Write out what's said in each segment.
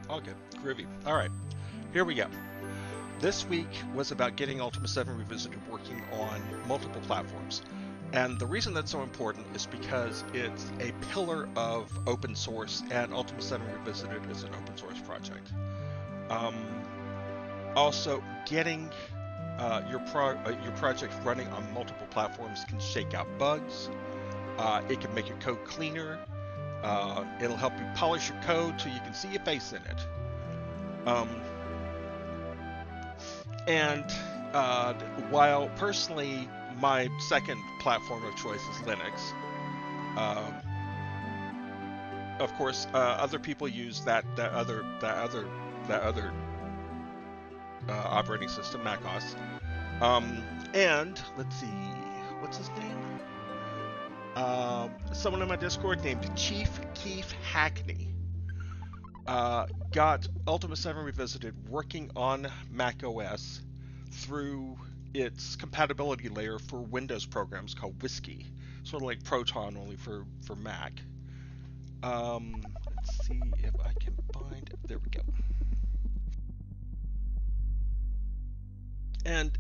All good. Groovy. All right, here we go. This week was about getting Ultima 7 Revisited working on multiple platforms. And the reason that's so important is because it's a pillar of open source, and Ultima 7 Revisited is an open source project. Also, getting your project running on multiple platforms can shake out bugs. It can make your code cleaner. It'll help you polish your code so you can see your face in it. While personally my second platform of choice is Linux, of course other people use that other operating system, MacOS. And let's see, what's his name? Someone in my Discord named Chief Keef Hackney got Ultima 7 Revisited working on macOS through its compatibility layer for Windows programs called Whiskey, sort of like Proton, only for Mac. Let's see if I can find. There we go. And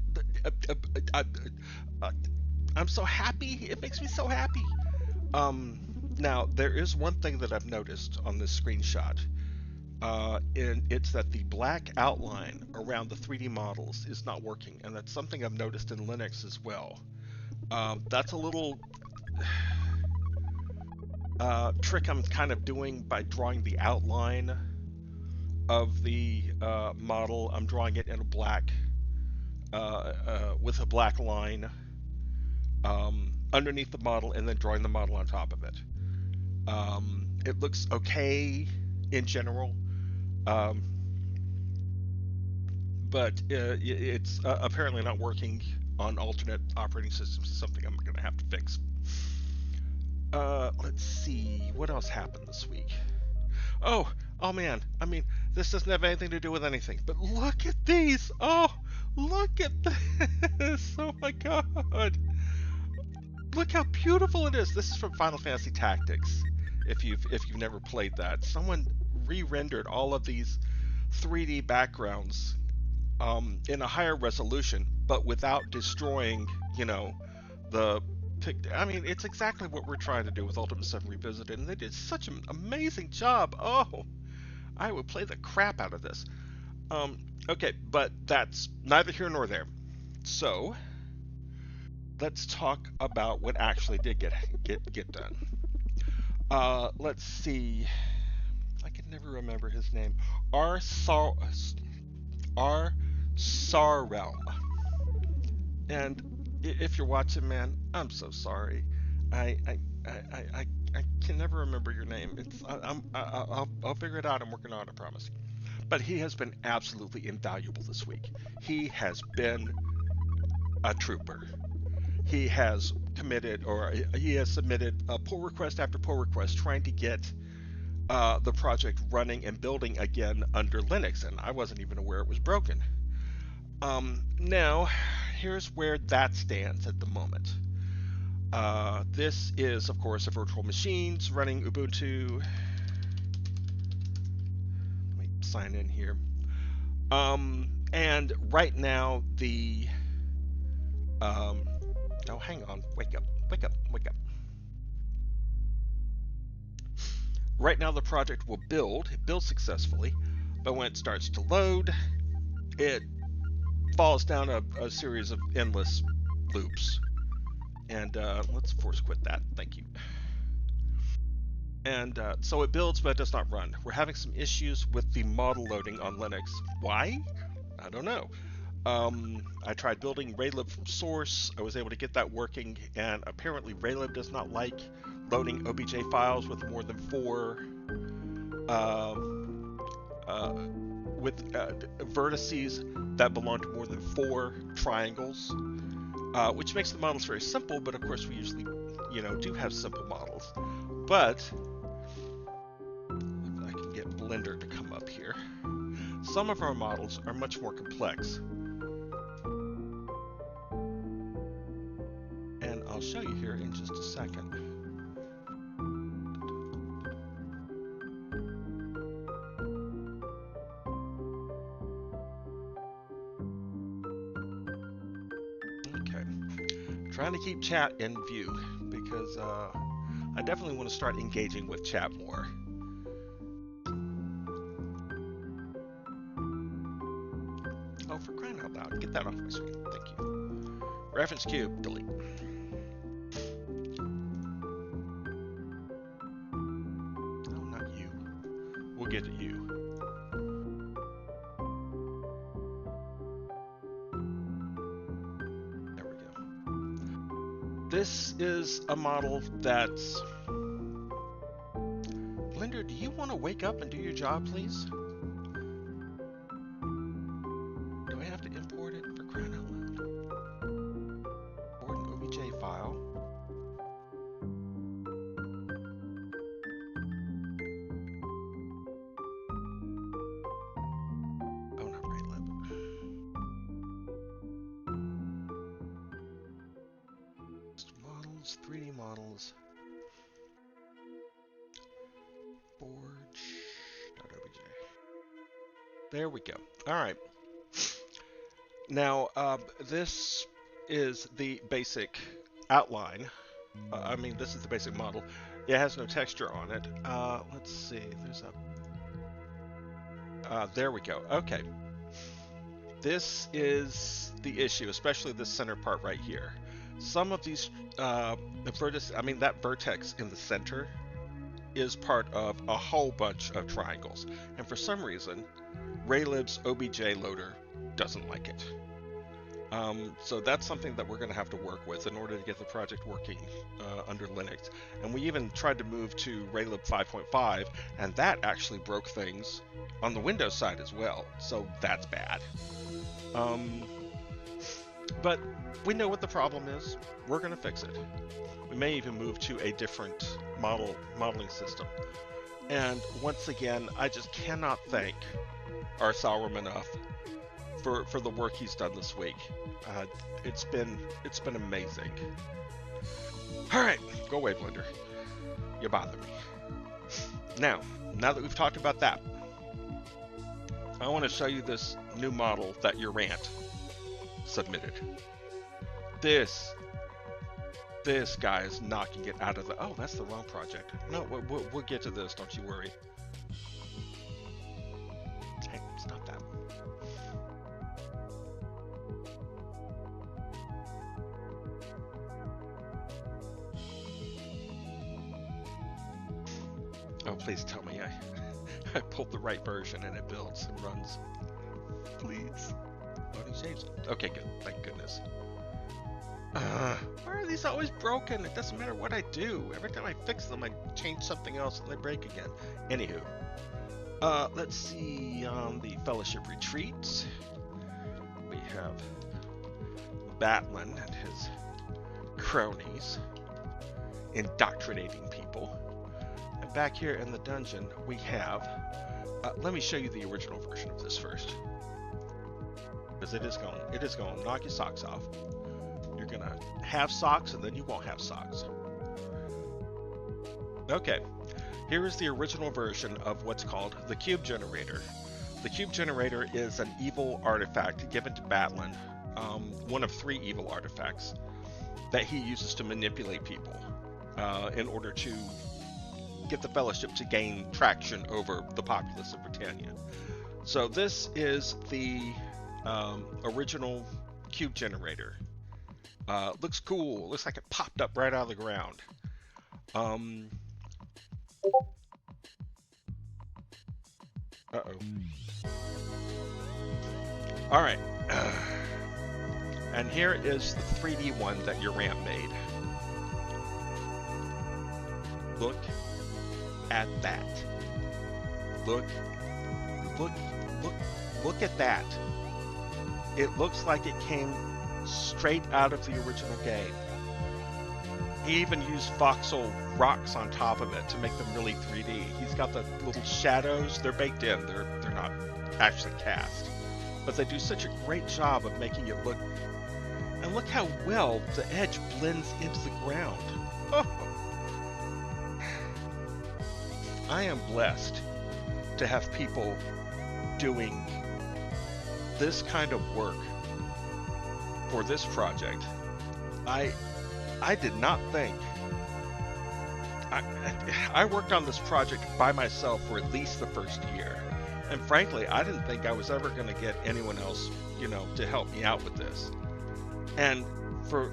I'm so happy. It makes me so happy. Now, there is one thing that I've noticed on this screenshot, and it's that the black outline around the 3D models is not working, and that's something I've noticed in Linux as well. That's a little trick I'm kind of doing by drawing the outline of the model. I'm drawing it in a black, with a black line underneath the model, and then drawing the model on top of it. It looks okay in general, but it's apparently not working on alternate operating systems. It's something I'm going to have to fix. Let's see, what else happened this week? Oh man, I mean, this doesn't have anything to do with anything, but look at these! Oh, look at this! Oh my god! Look how beautiful it is! This is from Final Fantasy Tactics. If you've never played that, someone re-rendered all of these 3D backgrounds in a higher resolution, but without destroying, the picture. I mean, it's exactly what we're trying to do with Ultima 7 Revisited, and they did such an amazing job. Oh, I would play the crap out of this. Okay, but that's neither here nor there. So let's talk about what actually did get done. Let's see. I can never remember his name. rsaarelm. And if you're watching, man, I'm so sorry. I can never remember your name. I'll figure it out. I'm working on it, I promise. But he has been absolutely invaluable this week. He has been a trooper. He has committed, or he has submitted pull request after pull request trying to get the project running and building again under Linux, and I wasn't even aware it was broken. Now, here's where that stands at the moment. This is, of course, a virtual machines running Ubuntu. Let me sign in here. And right now, the oh, hang on, wake up. Right now the project will build, it builds successfully, but when it starts to load, it falls down a series of endless loops. And let's force quit that, thank you. And so it builds, but it does not run. We're having some issues with the model loading on Linux. Why? I don't know. I tried building raylib from source. I was able to get that working, and apparently raylib does not like loading OBJ files with more than 4 vertices that belong to more than 4 triangles, which makes the models very simple. But of course, we usually, do have simple models. But if I can get Blender to come up here, some of our models are much more complex. I'll show you here in just a second. trying to keep chat in view because I definitely want to start engaging with chat more. Oh, for crying out loud, get that off my screen. Thank you. Reference cube, delete. No, not you. We'll get to you. There we go. This is a model that's... Blender, do you want to wake up and do your job, please? Do I have to import it for crying out loud? Import an OBJ file. Oh, not RailLib. Models, 3D models. Forge.obj. There we go. All right. Now, this is the basic outline. I mean, this is the basic model. It has no texture on it. Let's see. There's a... there we go. Okay. This is the issue, especially this center part right here. Some of these, the vertex, I mean, that vertex in the center is part of a whole bunch of triangles. And for some reason, RailLib's OBJ loader doesn't like it. So that's something that we're going to have to work with in order to get the project working under Linux. And we even tried to move to RailLib 5.5, and that actually broke things on the Windows side as well. So that's bad. But we know what the problem is. We're going to fix it. We may even move to a different modeling system. And once again, I just cannot thank rsaarelm enough for the work he's done this week. It's been amazing. All right, go away, Blender. You bother me. Now that we've talked about that, I want to show you this new model that UrAnt submitted. This guy is knocking it out of the... Oh, that's the wrong project. No, we'll get to this. Don't you worry. Hey, stop that. Oh, please tell me I pulled the right version and it builds and runs. Please. Loading saves. Okay, good. Thank goodness. Why are these always broken? It doesn't matter what I do. Every time I fix them, I change something else and they break again. Anywho. Let's see on the Fellowship Retreats. We have Batlin and his cronies indoctrinating people. And back here in the dungeon, we have... let me show you the original version of this first. Because it is going to knock your socks off. You're going to have socks and then you won't have socks. Okay, here is the original version of what's called the Cube Generator. The Cube Generator is an evil artifact given to Batlin, one of 3 evil artifacts that he uses to manipulate people in order to get the Fellowship to gain traction over the populace of Britannia. So this is the original Cube Generator. Looks cool. Looks like it popped up right out of the ground. Uh-oh. All right. And here is the 3D one that UrAnt made. Look at that. Look at that. It looks like it came straight out of the original game. He even used voxel rocks on top of it to make them really 3D. He's got the little shadows. They're baked in. They're not actually cast. But they do such a great job of making it look... And look how well the edge blends into the ground. Oh. I am blessed to have people doing this kind of work for this project. I did not think. I worked on this project by myself for at least the first year. And frankly, I didn't think I was ever going to get anyone else, to help me out with this. And for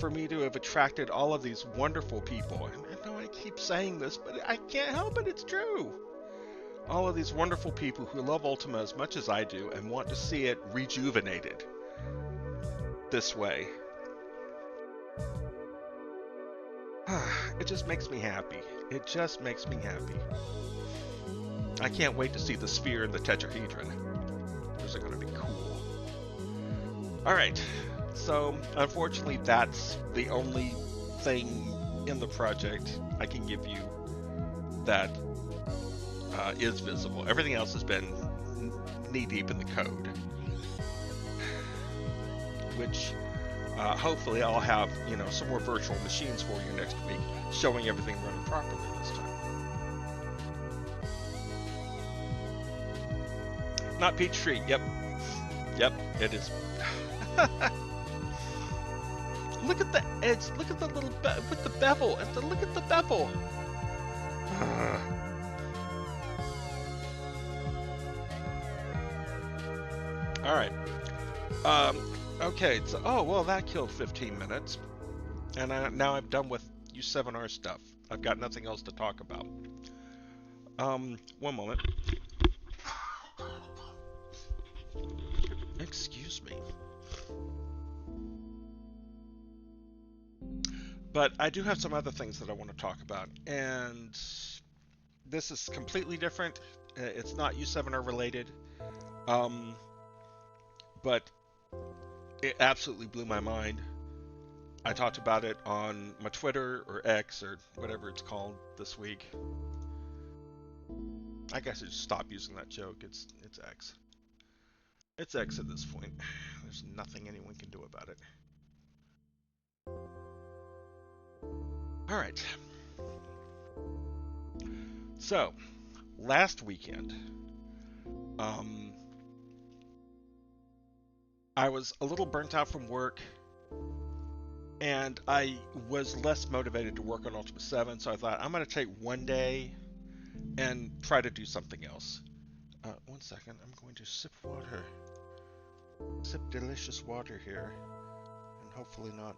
me to have attracted all of these wonderful people, and I know I keep saying this, but I can't help it, it's true. All of these wonderful people who love Ultima as much as I do and want to see it rejuvenated this way. It just makes me happy. It just makes me happy. I can't wait to see the sphere and the tetrahedron. Those are going to be cool. Alright, so unfortunately that's the only thing in the project I can give you that is visible. Everything else has been knee-deep in the code. Which hopefully I'll have, some more virtual machines for you next week, showing everything running properly this time. Not Peachtree. Yep, it is. Look at the edge. Look at the little with the bevel. Look at the bevel. All right. Okay. So, well, that killed 15 minutes, and now I'm done with U7R stuff. I've got nothing else to talk about. One moment. Excuse me. But I do have some other things that I want to talk about, and this is completely different. It's not U7R related, but it absolutely blew my mind. I talked about it on my Twitter or X or whatever it's called this week. I guess I should stop using that joke. It's X. It's X at this point. There's nothing anyone can do about it. Alright. So, last weekend, I was a little burnt out from work, and I was less motivated to work on Ultima 7, so I thought I'm going to take one day and try to do something else. One second, I'm going to sip water. Sip delicious water here, and hopefully not.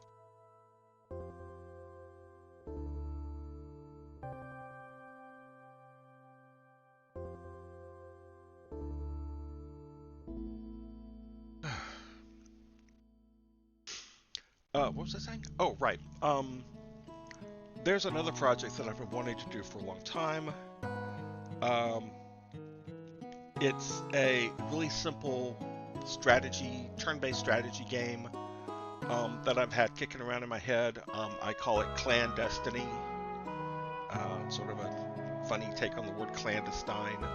What was I saying? Oh, right. There's another project that I've been wanting to do for a long time. It's a really simple strategy, turn-based strategy game that I've had kicking around in my head. I call it Clan Destiny. Sort of a funny take on the word clandestine.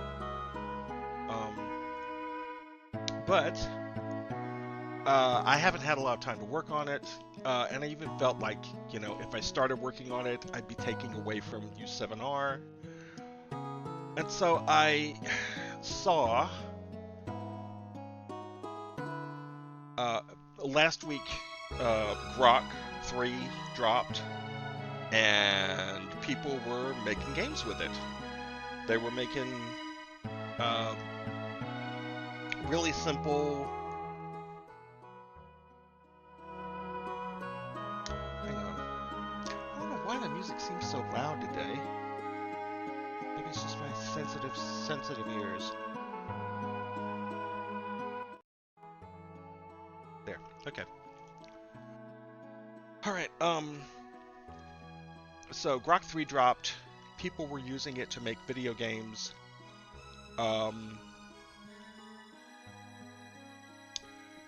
But I haven't had a lot of time to work on it, and I even felt like, if I started working on it, I'd be taking away from U7R. And so I saw last week Grok 3 dropped, and people were making games with it. They were making really simple. Hang on. I don't know why the music seems so loud today. Maybe it's just my sensitive ears. There. Okay. All right. So Grok 3 dropped. People were using it to make video games.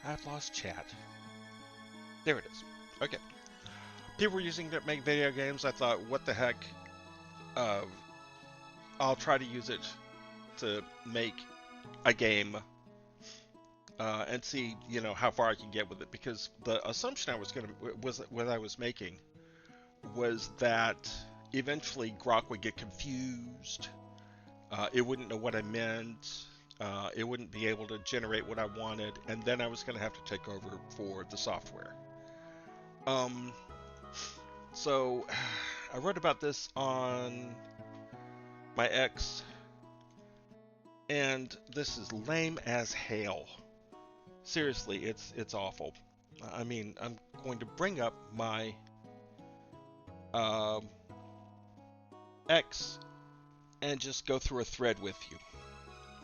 I've lost chat. There it is. Okay. People were using it to make video games. I thought, what the heck? I'll try to use it to make a game and see, how far I can get with it. Because the assumption I was making was that eventually Grok would get confused. It wouldn't know what I meant. It wouldn't be able to generate what I wanted, and then I was going to have to take over for the software. Um, so I wrote about this on my X, and this is lame as hell. Seriously, it's awful. I mean, I'm going to bring up my um, X and just go through a thread with you,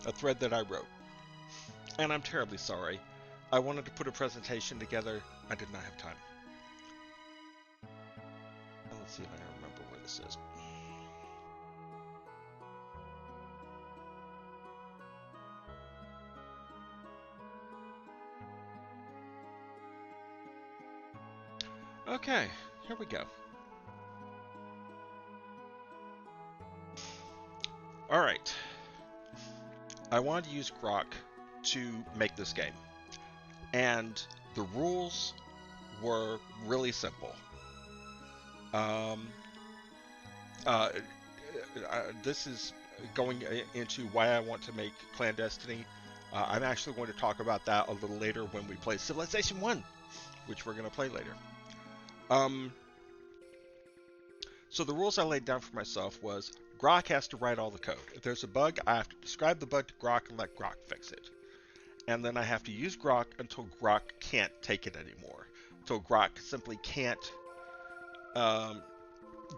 a thread that I wrote. And I'm terribly sorry. I wanted to put a presentation together. I did not have time. Let's see if I can remember where this is. Okay, here we go. All right. I wanted to use Grok to make this game. And the rules were really simple. Um, this is going into why I want to make Clandestiny. I'm actually going to talk about that a little later when we play Civilization 1, which we're going to play later. So the rules I laid down for myself was Grok has to write all the code. If there's a bug, I have to describe the bug to Grok and let Grok fix it. And then I have to use Grok until Grok can't take it anymore. Until Grok simply can't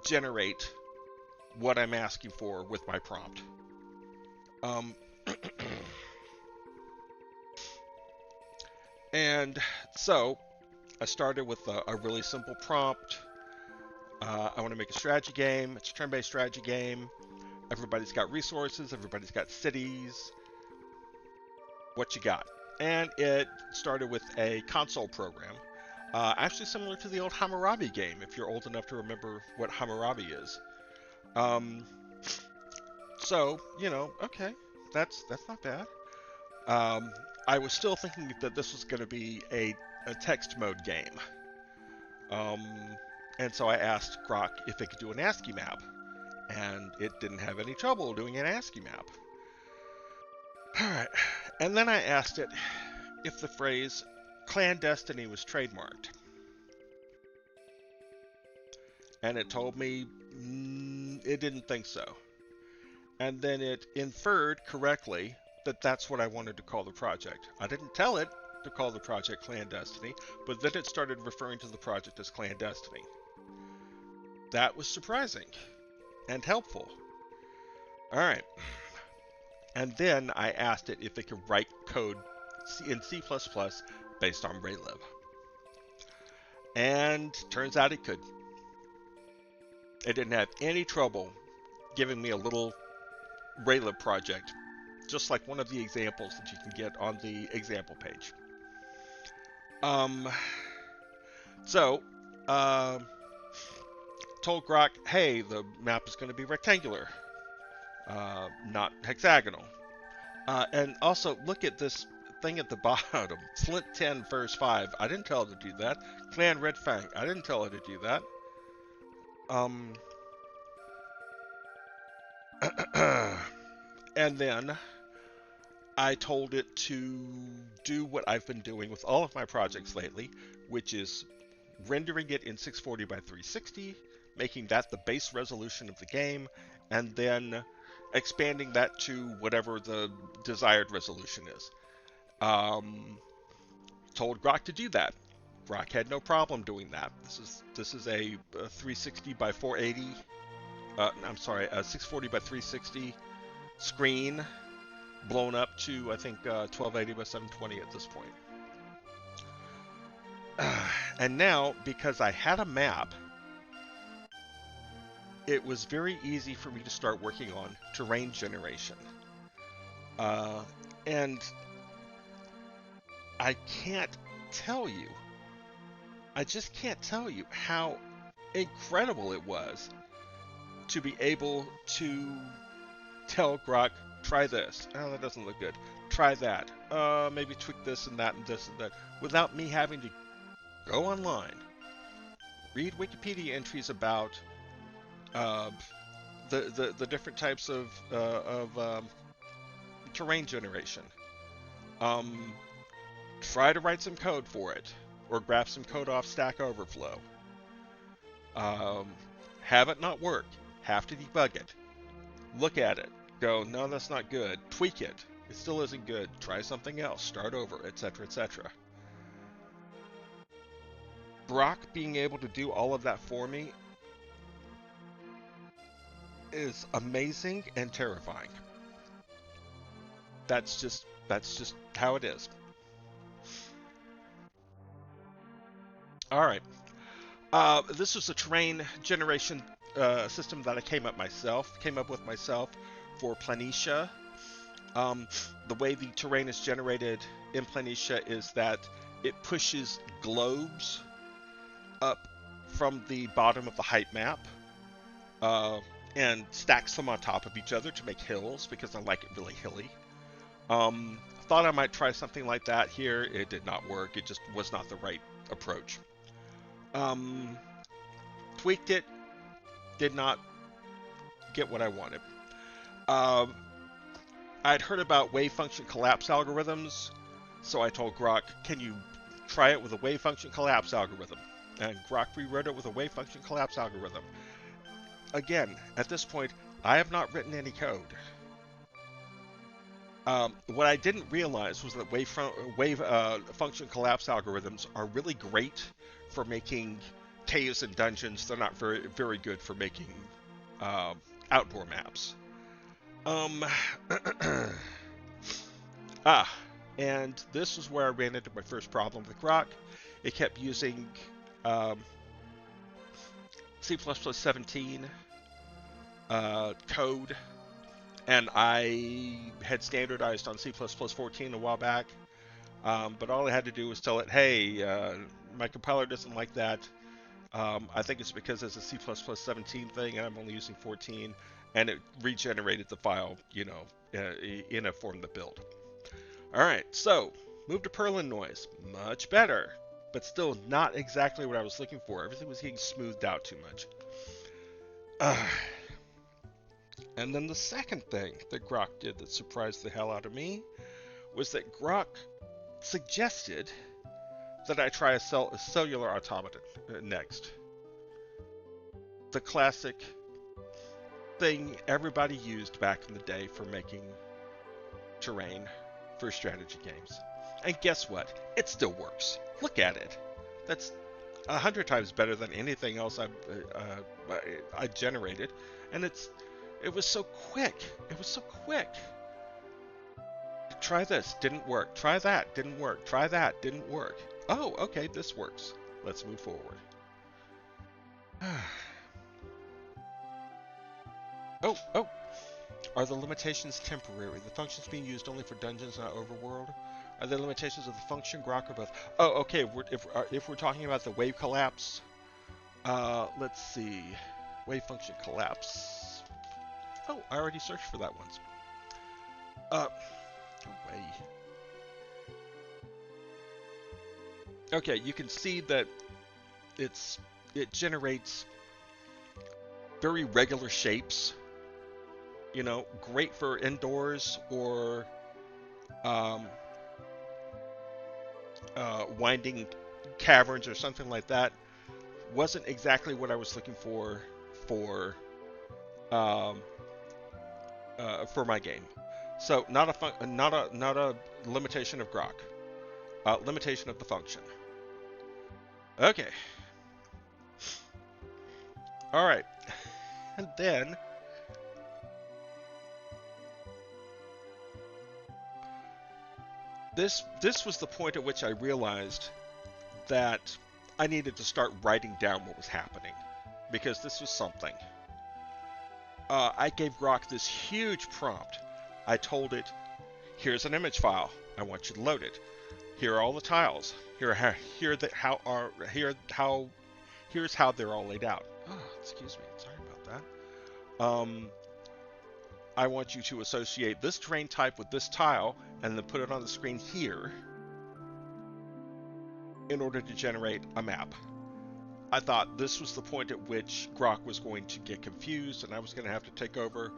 generate what I'm asking for with my prompt. And so I started with a really simple prompt. I want to make a strategy game. It's a turn-based strategy game. Everybody's got resources. Everybody's got cities. What you got? And it started with a console program. Actually similar to the old Hammurabi game, if you're old enough to remember what Hammurabi is. So, you know, okay, that's not bad. I was still thinking that this was going to be a text mode game. And so I asked Grok if it could do an ASCII map. And it didn't have any trouble doing an ASCII map. Alright, and then I asked it if the phrase clandestiny was trademarked. And it told me it didn't think so. And then it inferred correctly that that's what I wanted to call the project. I didn't tell it to call the project Clandestiny, but then it started referring to the project as Clandestiny. That was surprising and helpful. Alright. And then I asked it if it could write code in C++ based on rsaarelm. And turns out it could. It didn't have any trouble giving me a little rsaarelm project, just like one of the examples that you can get on the example page. Told Grok, hey, the map is going to be rectangular, not hexagonal. And also, look at this thing at the bottom. Flint 10 verse 5. I didn't tell it to do that. Clan Red Fang. I didn't tell it to do that. And then I told it to do what I've been doing with all of my projects lately, which is rendering it in 640 by 360, making that the base resolution of the game, and then expanding that to whatever the desired resolution is. Told Grok to do that. Grok had no problem doing that. This is a 360 by 480. I'm sorry, a 640 by 360 screen, blown up to I think 1280 by 720 at this point. And now, because I had a map, it was very easy for me to start working on terrain generation. And I can't tell you, I just can't tell you how incredible it was to be able to tell Grok, try this. Oh, that doesn't look good. Try that. Maybe tweak this and that and this and that, without me having to go online, read Wikipedia entries about the different types of terrain generation. Try to write some code for it. or grab some code off Stack Overflow. Have it not work. Have to debug it. Look at it. Go, no, that's not good. Tweak it. It still isn't good. Try something else. Start over, etc., etc. Grok being able to do all of that for me is amazing and terrifying. That's just how it is. All right. This was a terrain generation system that I came up with myself for Planitia. The way the terrain is generated in Planitia is that it pushes globes up from the bottom of the height map and stacks them on top of each other to make hills because I like it really hilly. Thought I might try something like that here. It did not work. It just was not the right approach. Tweaked it. Did not get what I wanted. I'd heard about wave function collapse algorithms, so I told Grok, can you try it with a wave function collapse algorithm? And Grok rewrote it with a wave function collapse algorithm. Again, at this point, I have not written any code. What I didn't realize was that wave function collapse algorithms are really great for making caves and dungeons. They're not very, very good for making outdoor maps. And this was where I ran into my first problem with Grok. It kept using C++ 17 code, and I had standardized on C++ 14 a while back, but all I had to do was tell it, hey, my compiler doesn't like that. I think it's because it's a C++ 17 thing and I'm only using 14, and it regenerated the file, you know, in a form to build. All right, so move to Perlin noise. Much better, but still not exactly what I was looking for. Everything was getting smoothed out too much. And then the second thing that Grok did that surprised the hell out of me was that Grok suggested that I try a cellular automaton next. The classic thing everybody used back in the day for making terrain for strategy games. And guess what? It still works. Look at it. That's 100 times better than anything else I generated, and it was so quick. It was so quick. Try this, didn't work. Try that, didn't work. Try that, didn't work. Oh, okay, this works. Let's move forward. Oh. Are the limitations temporary? The function's being used only for dungeons, not overworld? Are there limitations of the function, Grok, or both? Oh, okay, if we're talking about the wave collapse, let's see. Wave function collapse. Oh, I already searched for that once. Go away. Okay, you can see that it generates very regular shapes. You know, great for indoors or winding caverns or something like that. Wasn't exactly what I was looking for my game. So not a limitation of Grok, limitation of the function. Okay. All right, and then this was the point at which I realized that I needed to start writing down what was happening, because this was something. I gave Grok this huge prompt. I told it, here's an image file. I want you to load it. Here are all the tiles. Here's how they're all laid out. Oh, excuse me. Sorry about that. I want you to associate this terrain type with this tile and then put it on the screen here in order to generate a map. I thought this was the point at which Grok was going to get confused and I was going to have to take over.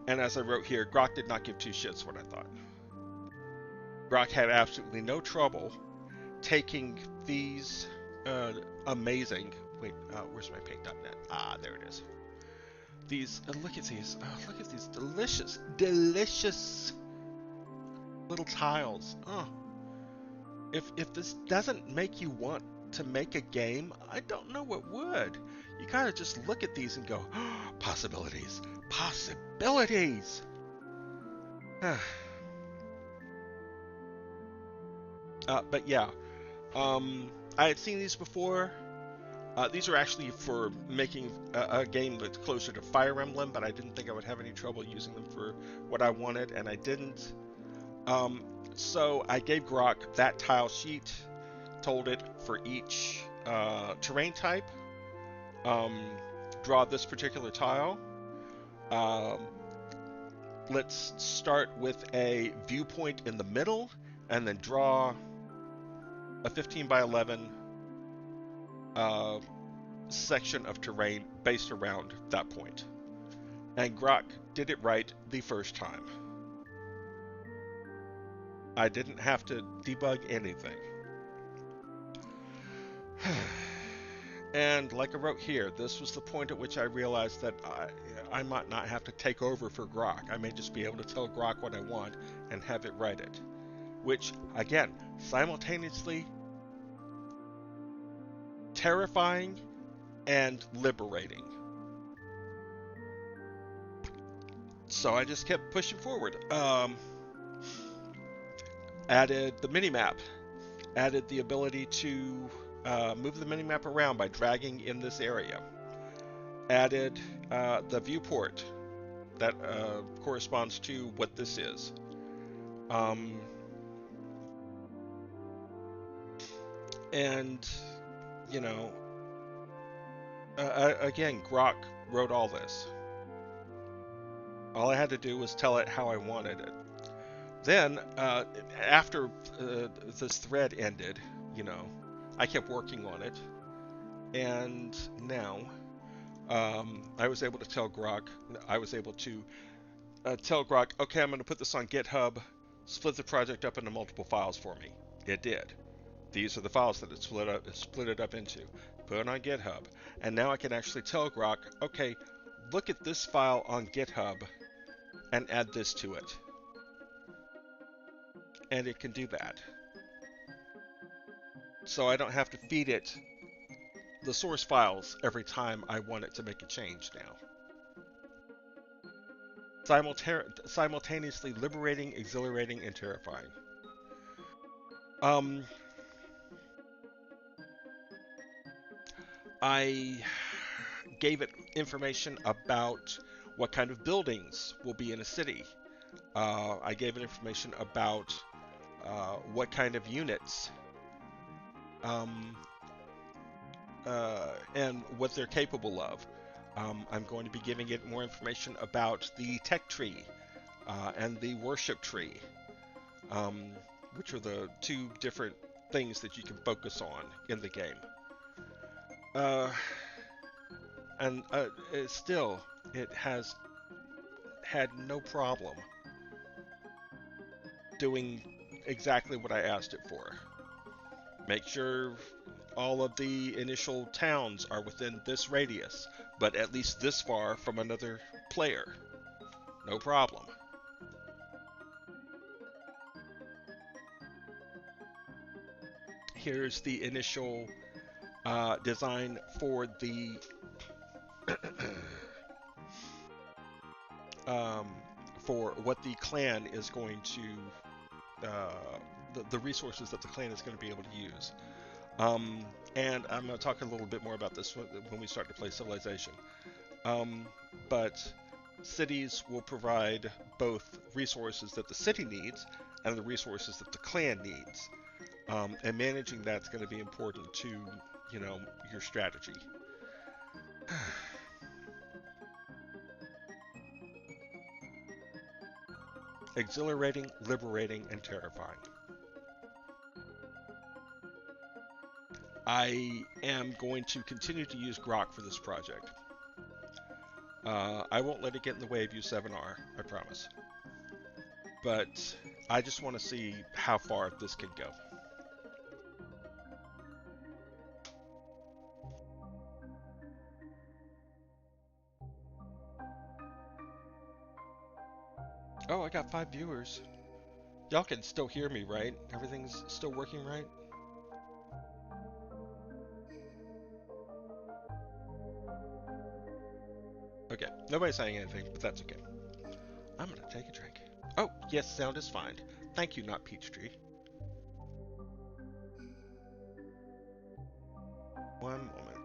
And as I wrote here, Grok did not give two shits what I thought. Grok had absolutely no trouble taking these amazing, wait, where's my paint.net? Ah, there it is. These, look at these, look at these delicious, delicious little tiles. Oh, if this doesn't make you want to make a game, I don't know what would. You gotta just look at these and go, oh, possibilities, possibilities. But yeah, I had seen these before. These are actually for making a game that's closer to Fire Emblem, but I didn't think I would have any trouble using them for what I wanted, and I didn't. So I gave Grok that tile sheet, told it for each terrain type, draw this particular tile. Let's start with a viewpoint in the middle, and then draw a 15 by 11 section of terrain based around that point. And Grok did it right the first time. I didn't have to debug anything. And like I wrote here, this was the point at which I realized that I might not have to take over for Grok. I may just be able to tell Grok what I want and have it write it. Which, again, simultaneously terrifying and liberating. So I just kept pushing forward. Added the minimap. Added the ability to move the minimap around by dragging in this area. Added the viewport that corresponds to what this is. And, you know, again, Grok wrote all this. All I had to do was tell it how I wanted it. Then, after this thread ended, you know, I kept working on it. And now, I was able to tell Grok, okay, I'm going to put this on GitHub, split the project up into multiple files for me. It did. These are the files that it split it up into. Put it on GitHub. And now I can actually tell Grok, okay, look at this file on GitHub and add this to it. And it can do that. So I don't have to feed it the source files every time I want it to make a change now. Simultaneously liberating, exhilarating, and terrifying. I gave it information about what kind of buildings will be in a city. I gave it information about what kind of units and what they're capable of. I'm going to be giving it more information about the tech tree and the worship tree, which are the two different things that you can focus on in the game. And it has had no problem doing exactly what I asked it for. Make sure all of the initial towns are within this radius, but at least this far from another player. No problem. Here's the initial design for the for what the clan is going to the resources that the clan is going to be able to use. And I'm going to talk a little bit more about this when we start to play Civilization. But cities will provide both resources that the city needs and the resources that the clan needs. And managing that's going to be important to, you know, your strategy. Exhilarating, liberating, and terrifying. I am going to continue to use Grok for this project. I won't let it get in the way of U7R, I promise. But I just want to see how far this can go. Oh, I got 5 viewers. Y'all can still hear me, right? Everything's still working right? Okay, nobody's saying anything, but that's okay. I'm gonna take a drink. Oh, yes, sound is fine. Thank you, not Peachtree. One moment.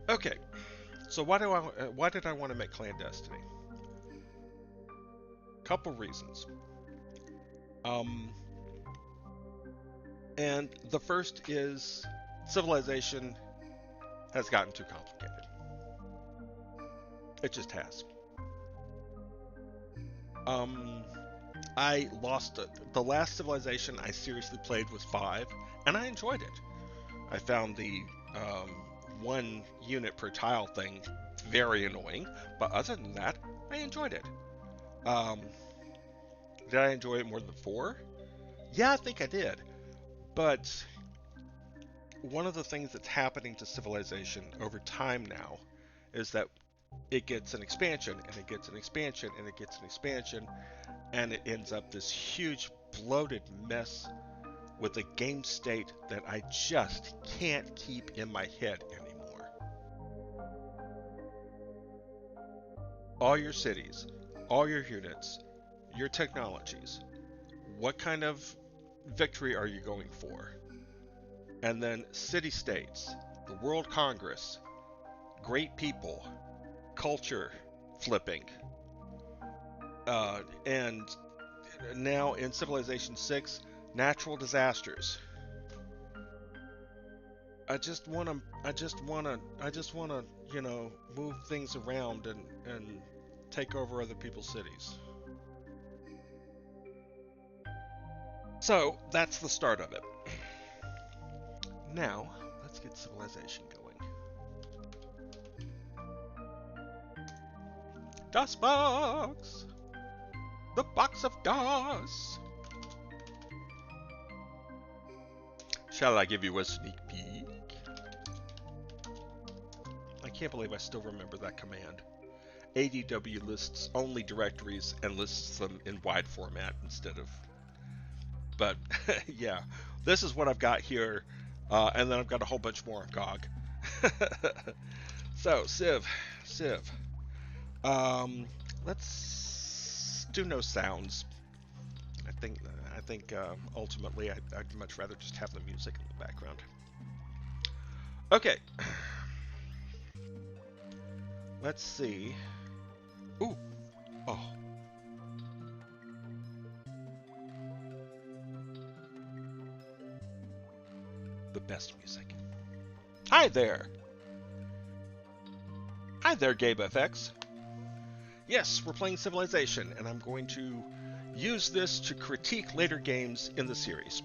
Okay, so why did I want to make Clandestiny? Couple reasons. And the first is civilization has gotten too complicated. It just has. I lost the last civilization I seriously played was 5, and I enjoyed it. I found the 1 unit per tile thing very annoying, but other than that, I enjoyed it. Did I enjoy it more than 4? Yeah, I think I did. But one of the things that's happening to civilization over time now is that it gets an expansion, and it gets an expansion, and it gets an expansion, and it ends up this huge bloated mess with a game state that I just can't keep in my head anymore. All your cities, all your units, your technologies, what kind of victory are you going for? And then city-states, the World Congress, great people, culture flipping, and now in Civilization 6, natural disasters. I just wanna, you know, move things around and take over other people's cities. So that's the start of it. Now, let's get civilization going. DOS box! The box of DOS! Shall I give you a sneak peek? I can't believe I still remember that command. ADW lists only directories and lists them in wide format instead of... But, yeah, this is what I've got here, and then I've got a whole bunch more on GOG. So, Civ. Let's do no sounds. I think ultimately I'd much rather just have the music in the background. Okay. Let's see. Ooh. Oh. The best music. Hi there. Hi there, GameFX. Yes, we're playing Civilization, and I'm going to use this to critique later games in the series.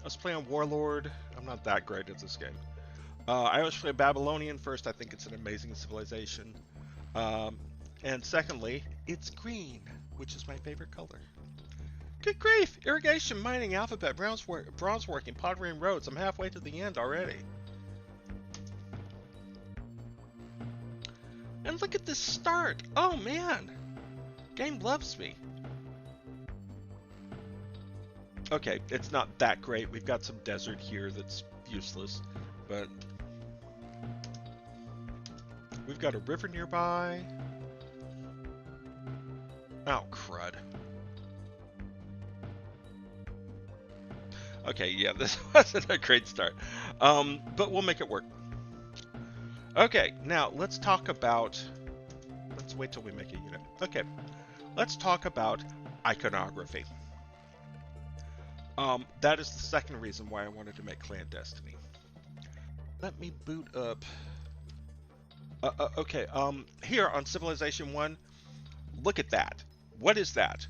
Let's play on Warlord. I'm not that great at this game. I always play Babylonian first. I think it's an amazing civilization. And secondly, it's green, which is my favorite color. Good grief! Irrigation, mining, alphabet, bronze working, pottery, and roads. I'm halfway to the end already. And look at this start! Oh man! Game loves me. Okay, it's not that great. We've got some desert here that's useless, but we've got a river nearby. Oh, crud. Okay, yeah, this wasn't a great start, but we'll make it work. Okay, now let's talk about... Let's wait till we make a unit. Okay, let's talk about iconography. That is the second reason why I wanted to make Clandestiny. Let me boot up... okay, here on Civilization 1, look at that. What is that?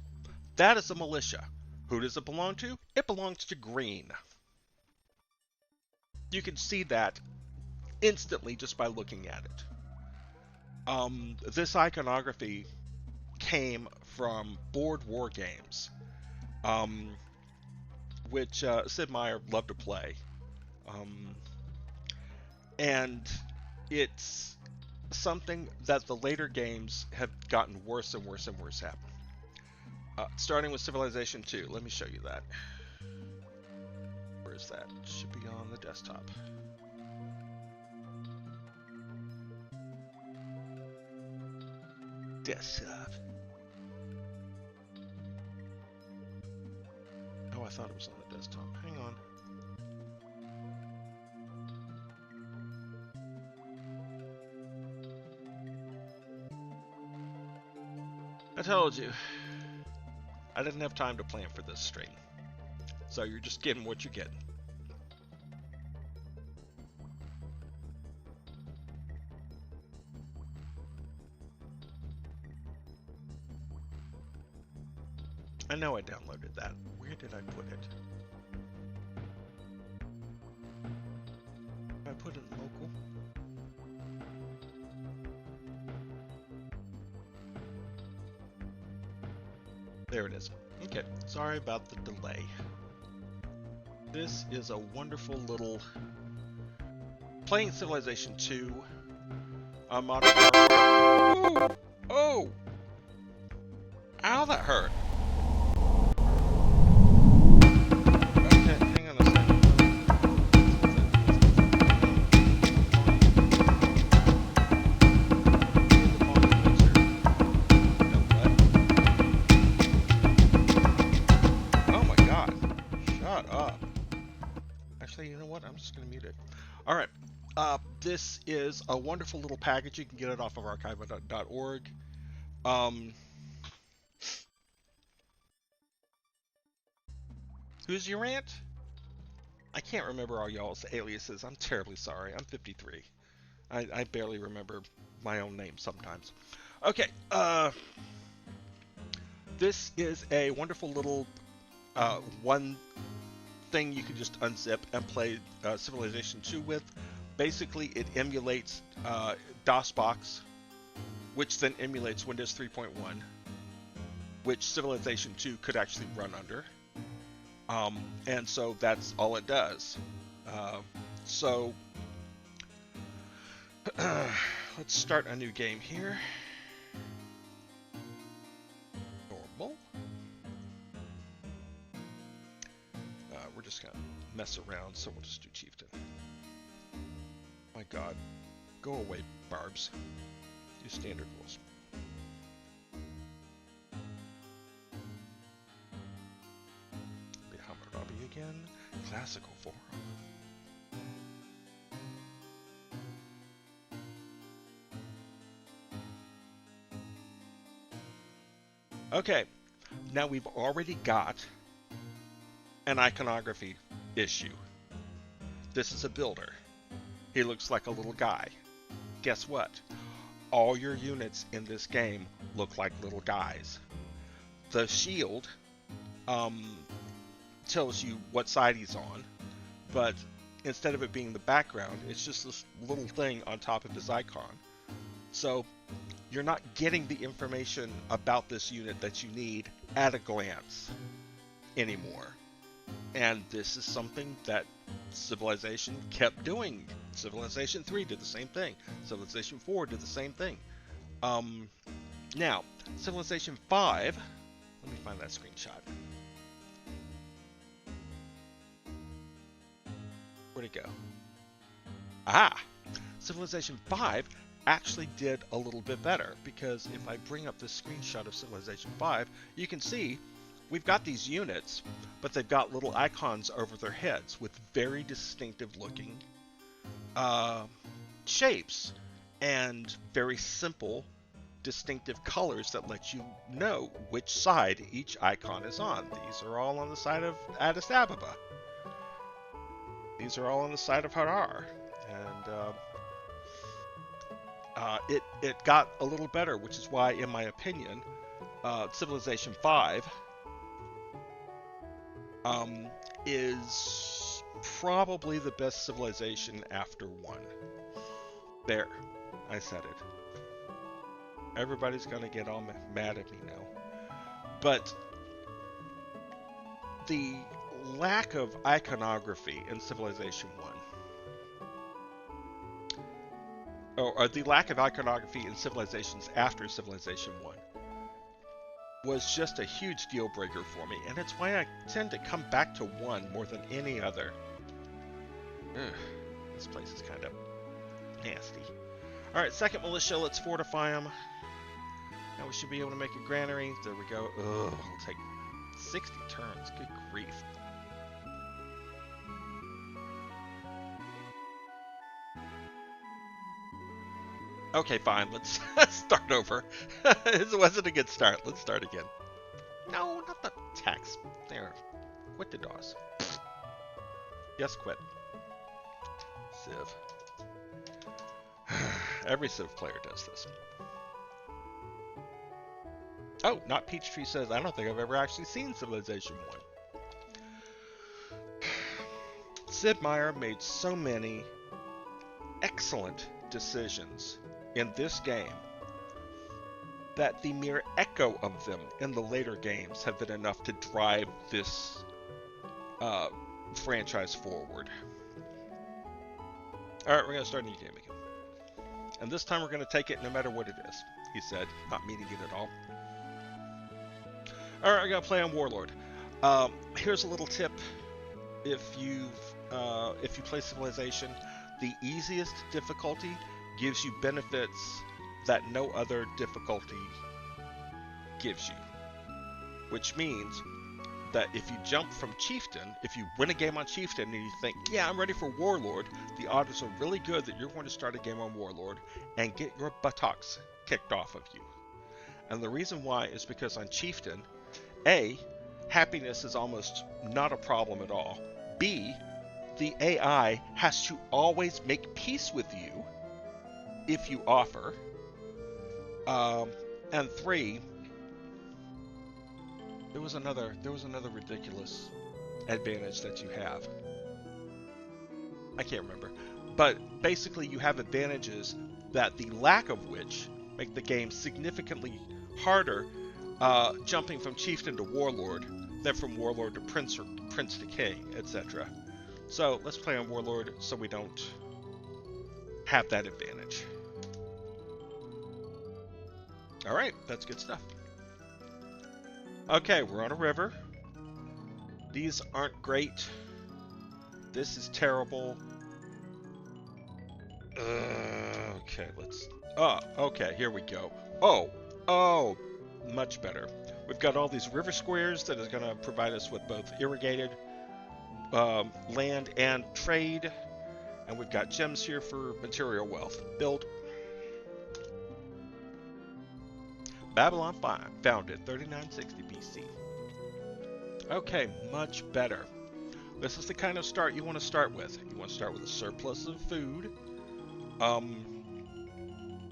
That is a militia. Who does it belong to? It belongs to green. You can see that instantly just by looking at it. This iconography came from board war games. which Sid Meier loved to play. And it's something that the later games have gotten worse and worse and worse at. Starting with Civilization 2. Let me show you that. Where is that? It should be on the desktop. Desktop. Oh, I thought it was on the desktop. Hang on. I told you. I didn't have time to plan for this stream. So you're just getting what you're getting. I know I downloaded that. Where did I put it? Did I put it in local? There it is. Okay, sorry about the delay. This is a wonderful little playing Civilization 2 modern. Oh! Oh! Ow, that hurt. Okay, hang on a second. Oh my god. Shut up. Actually, you know what? I'm just going to mute it. All right. This is a wonderful little package. You can get it off of archive.org. Who's UrAnt? I can't remember all y'all's aliases. I'm terribly sorry. I'm 53. I barely remember my own name sometimes. Okay. This is a wonderful little one thing you can just unzip and play Civilization 2 with. Basically, it emulates DOSBox, which then emulates Windows 3.1, which Civilization 2 could actually run under. And so that's all it does. So let's start a new game here. Normal. We're just gonna mess around, so we'll just do Chieftain. My God, go away, Barbs. Do standard rules. Hammurabi again. Classical forum. Okay, now we've already got an iconography issue. This is a builder. He looks like a little guy. Guess what? All your units in this game look like little guys. The shield tells you what side he's on, but instead of it being the background, it's just this little thing on top of his icon. So you're not getting the information about this unit that you need at a glance anymore. And this is something that Civilization kept doing. Civilization 3 did the same thing. Civilization 4 did the same thing. Now, Civilization 5, let me find that screenshot. Where'd it go? Aha! Civilization 5 actually did a little bit better, because if I bring up this screenshot of Civilization 5, you can see we've got these units, but they've got little icons over their heads with very distinctive looking shapes and very simple distinctive colors that let you know which side each icon is on. These are all on the side of Addis Ababa. These are all on the side of Harar. And it got a little better, which is why, in my opinion, Civilization 5 is probably the best Civilization after 1. There, I said it. Everybody's gonna get all mad at me now. But the lack of iconography in Civilization 1, or the lack of iconography in civilizations after Civilization 1, was just a huge deal breaker for me, and it's why I tend to come back to 1 more than any other. Ugh, this place is kind of nasty. Alright, second militia, let's fortify them. Now we should be able to make a granary. There we go. Ugh, it'll take 60 turns. Good grief. Okay, fine. Let's start over. It wasn't a good start. Let's start again. No, not the tax. There. Quit the DOS. Yes, quit. Civ. Every Civ player does this. Oh, not Peachtree says, I don't think I've ever actually seen Civilization 1. Sid Meier made so many excellent decisions in this game that the mere echo of them in the later games have been enough to drive this franchise forward. Alright, we're going to start a new game again. And this time we're going to take it no matter what it is, he said, not meaning it at all. Alright, I got to play on Warlord. Here's a little tip. If you play Civilization, the easiest difficulty gives you benefits that no other difficulty gives you. Which means that if you jump from Chieftain, if you win a game on Chieftain and you think, yeah, I'm ready for Warlord, the odds are really good that you're going to start a game on Warlord and get your buttocks kicked off of you. And the reason why is because on Chieftain, A, happiness is almost not a problem at all. B, the AI has to always make peace with you if you offer. And 3, there was another ridiculous advantage that you have. I can't remember. But basically you have advantages that the lack of which make the game significantly harder jumping from Chieftain to Warlord than from Warlord to Prince or Prince to King, etc. So let's play on Warlord so we don't have that advantage. Alright, that's good stuff. Okay, we're on a river. These aren't great. This is terrible. Okay, let's... Oh, okay, here we go. Oh, much better. We've got all these river squares that is going to provide us with both irrigated land and trade. And we've got gems here for material wealth. Build. Babylon founded 3960 BC. Okay, much better. This is the kind of start you want to start with. You want to start with a surplus of food,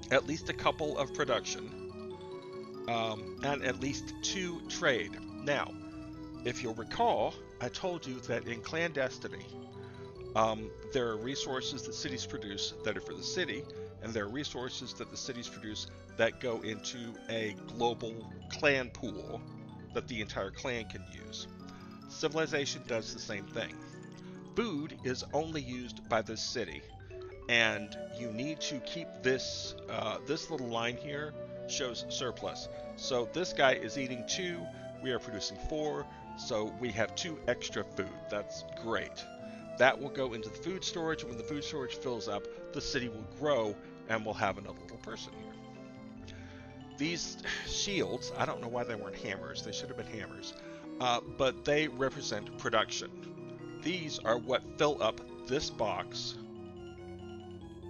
at least a couple of production, and at least 2 trade. Now, if you'll recall, I told you that in Clandestiny, there are resources that cities produce that are for the city, and there are resources that the cities produce that go into a global clan pool that the entire clan can use. Civilization does the same thing. Food is only used by the city, and you need to keep this, this little line here shows surplus. So this guy is eating 2, we are producing 4, so we have 2 extra food. That's great. That will go into the food storage, and when the food storage fills up, the city will grow, and we'll have another little person here. These shields, I don't know why they weren't hammers, they should have been hammers, but they represent production. These are what fill up this box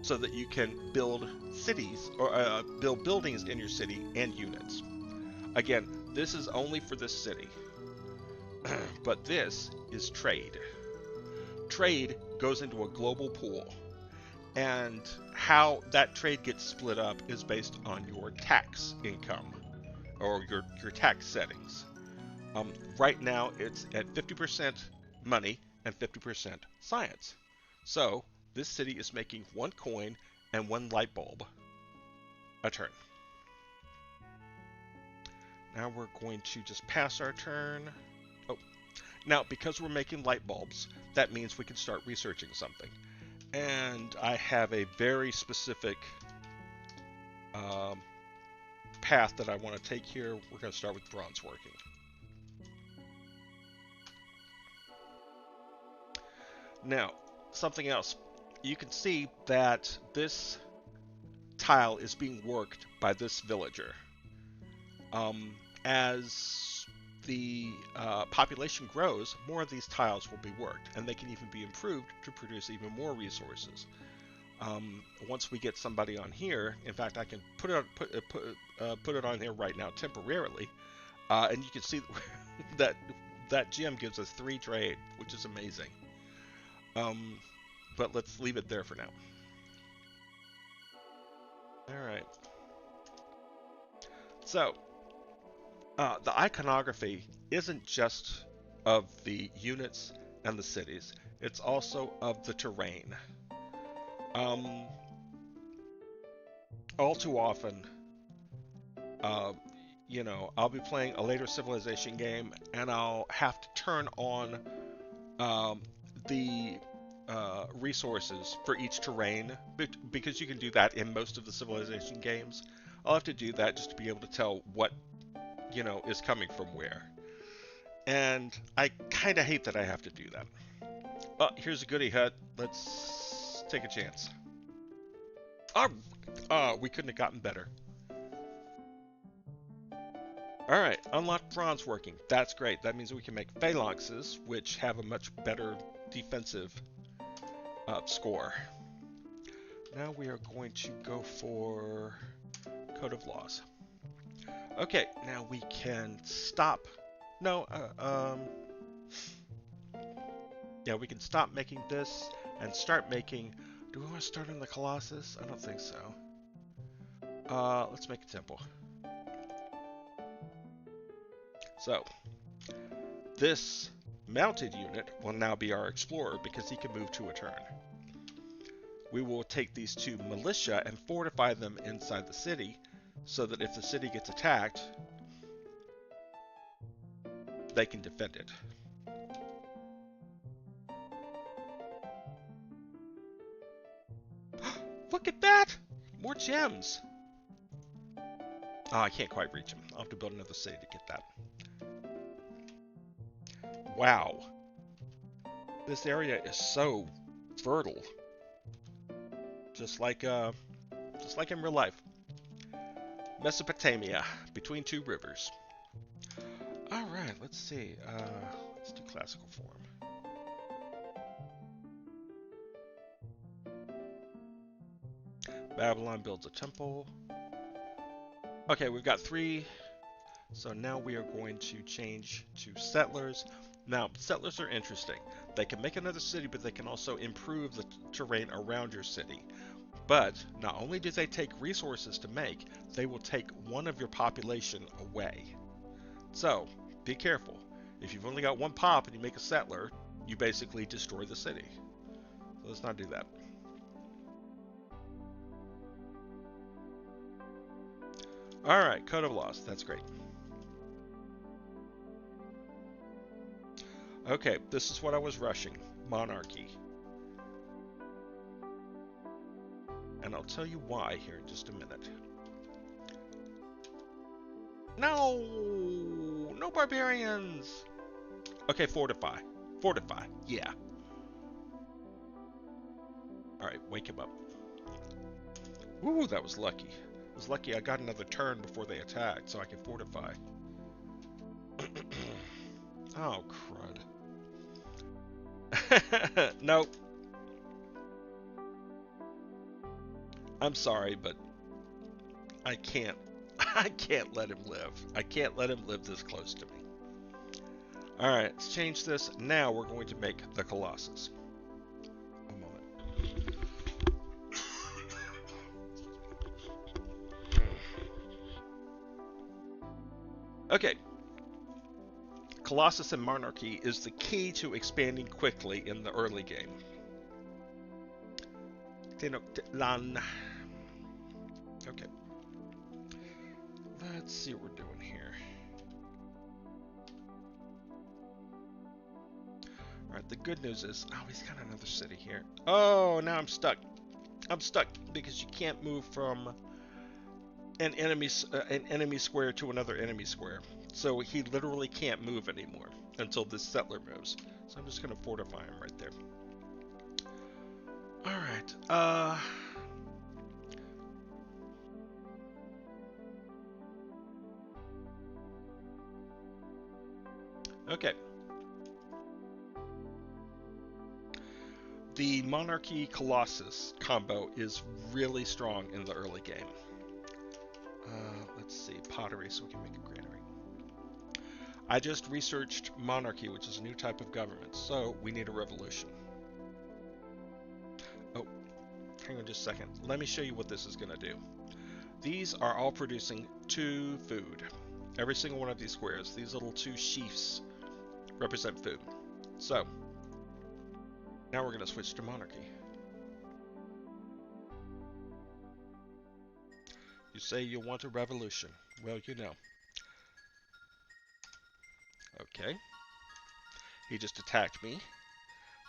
so that you can build cities, or build buildings in your city and units. Again, this is only for this city, but this is trade. Trade goes into a global pool, and how that trade gets split up is based on your tax income or your tax settings. Right now it's at 50% money and 50% science. So this city is making 1 coin and 1 light bulb a turn. Now we're going to just pass our turn. Oh, Now, because we're making light bulbs, that means we can start researching something. And I have a very specific path that I want to take here. We're going to start with bronze working. Now, something else. You can see that this tile is being worked by this villager. As the population grows, more of these tiles will be worked, and they can even be improved to produce even more resources. Once we get somebody on here, in fact, I can put it on here right now temporarily, and you can see that gem gives us 3 trade, which is amazing. But let's leave it there for now. All right. So the iconography isn't just of the units and the cities; it's also of the terrain. All too often, you know, I'll be playing a later civilization game and I'll have to turn on the resources for each terrain, because you can do that in most of the civilization games. I'll have to do that just to be able to tell what, you know, is coming from where. And I kind of hate that I have to do that. Oh, here's a goodie hut. Let's take a chance. Oh, we couldn't have gotten better. Alright, unlocked bronze working. That's great. That means we can make phalanxes, which have a much better defensive score. Now we are going to go for Code of Laws. Okay, now we can stop. No, yeah, we can stop making this and start making. Do we want to start on the Colossus? I don't think so. Let's make a temple. So, this mounted unit will now be our explorer because he can move to a turn. We will take these 2 militia and fortify them inside the city so that if the city gets attacked, they can defend it. Look at that! More gems! Oh, I can't quite reach them. I'll have to build another city to get that. Wow. This area is so fertile. Just like in real life. Mesopotamia, between 2 rivers. Alright, let's see. Let's do classical form. Babylon builds a temple. Okay, we've got 3. So now we are going to change to settlers. Now, settlers are interesting. They can make another city, but they can also improve the terrain around your city. But not only do they take resources to make, they will take one of your population away. So, be careful. If you've only got 1 pop and you make a settler, you basically destroy the city. So let's not do that. Alright, Code of Laws. That's great. Okay, this is what I was rushing. Monarchy. And I'll tell you why here in just a minute. No! No barbarians! Okay, fortify. Fortify, yeah. Alright, wake him up. Ooh, that was lucky. It was lucky I got another turn before they attacked, so I can fortify. Oh, crud. Nope. I'm sorry, but I can't let him live. I can't let him live this close to me. Alright, let's change this. Now we're going to make the Colossus. A moment. Okay. Colossus and Monarchy is the key to expanding quickly in the early game. Okay. Let's see what we're doing here. Alright, the good news is, oh, he's got another city here. Oh, now I'm stuck. I'm stuck because you can't move from an enemy square to another enemy square. So he literally can't move anymore until this settler moves. So I'm just going to fortify him right there. Alright, okay. The Monarchy Colossus combo is really strong in the early game. Let's see, pottery, so we can make a granary. I just researched monarchy, which is a new type of government, so we need a revolution. Oh, hang on just a second. Let me show you what this is going to do. These are all producing 2 food. Every single one of these squares, these little 2 sheafs represent food. So, now we're going to switch to monarchy. You say you want a revolution. Well, you know. Okay. He just attacked me.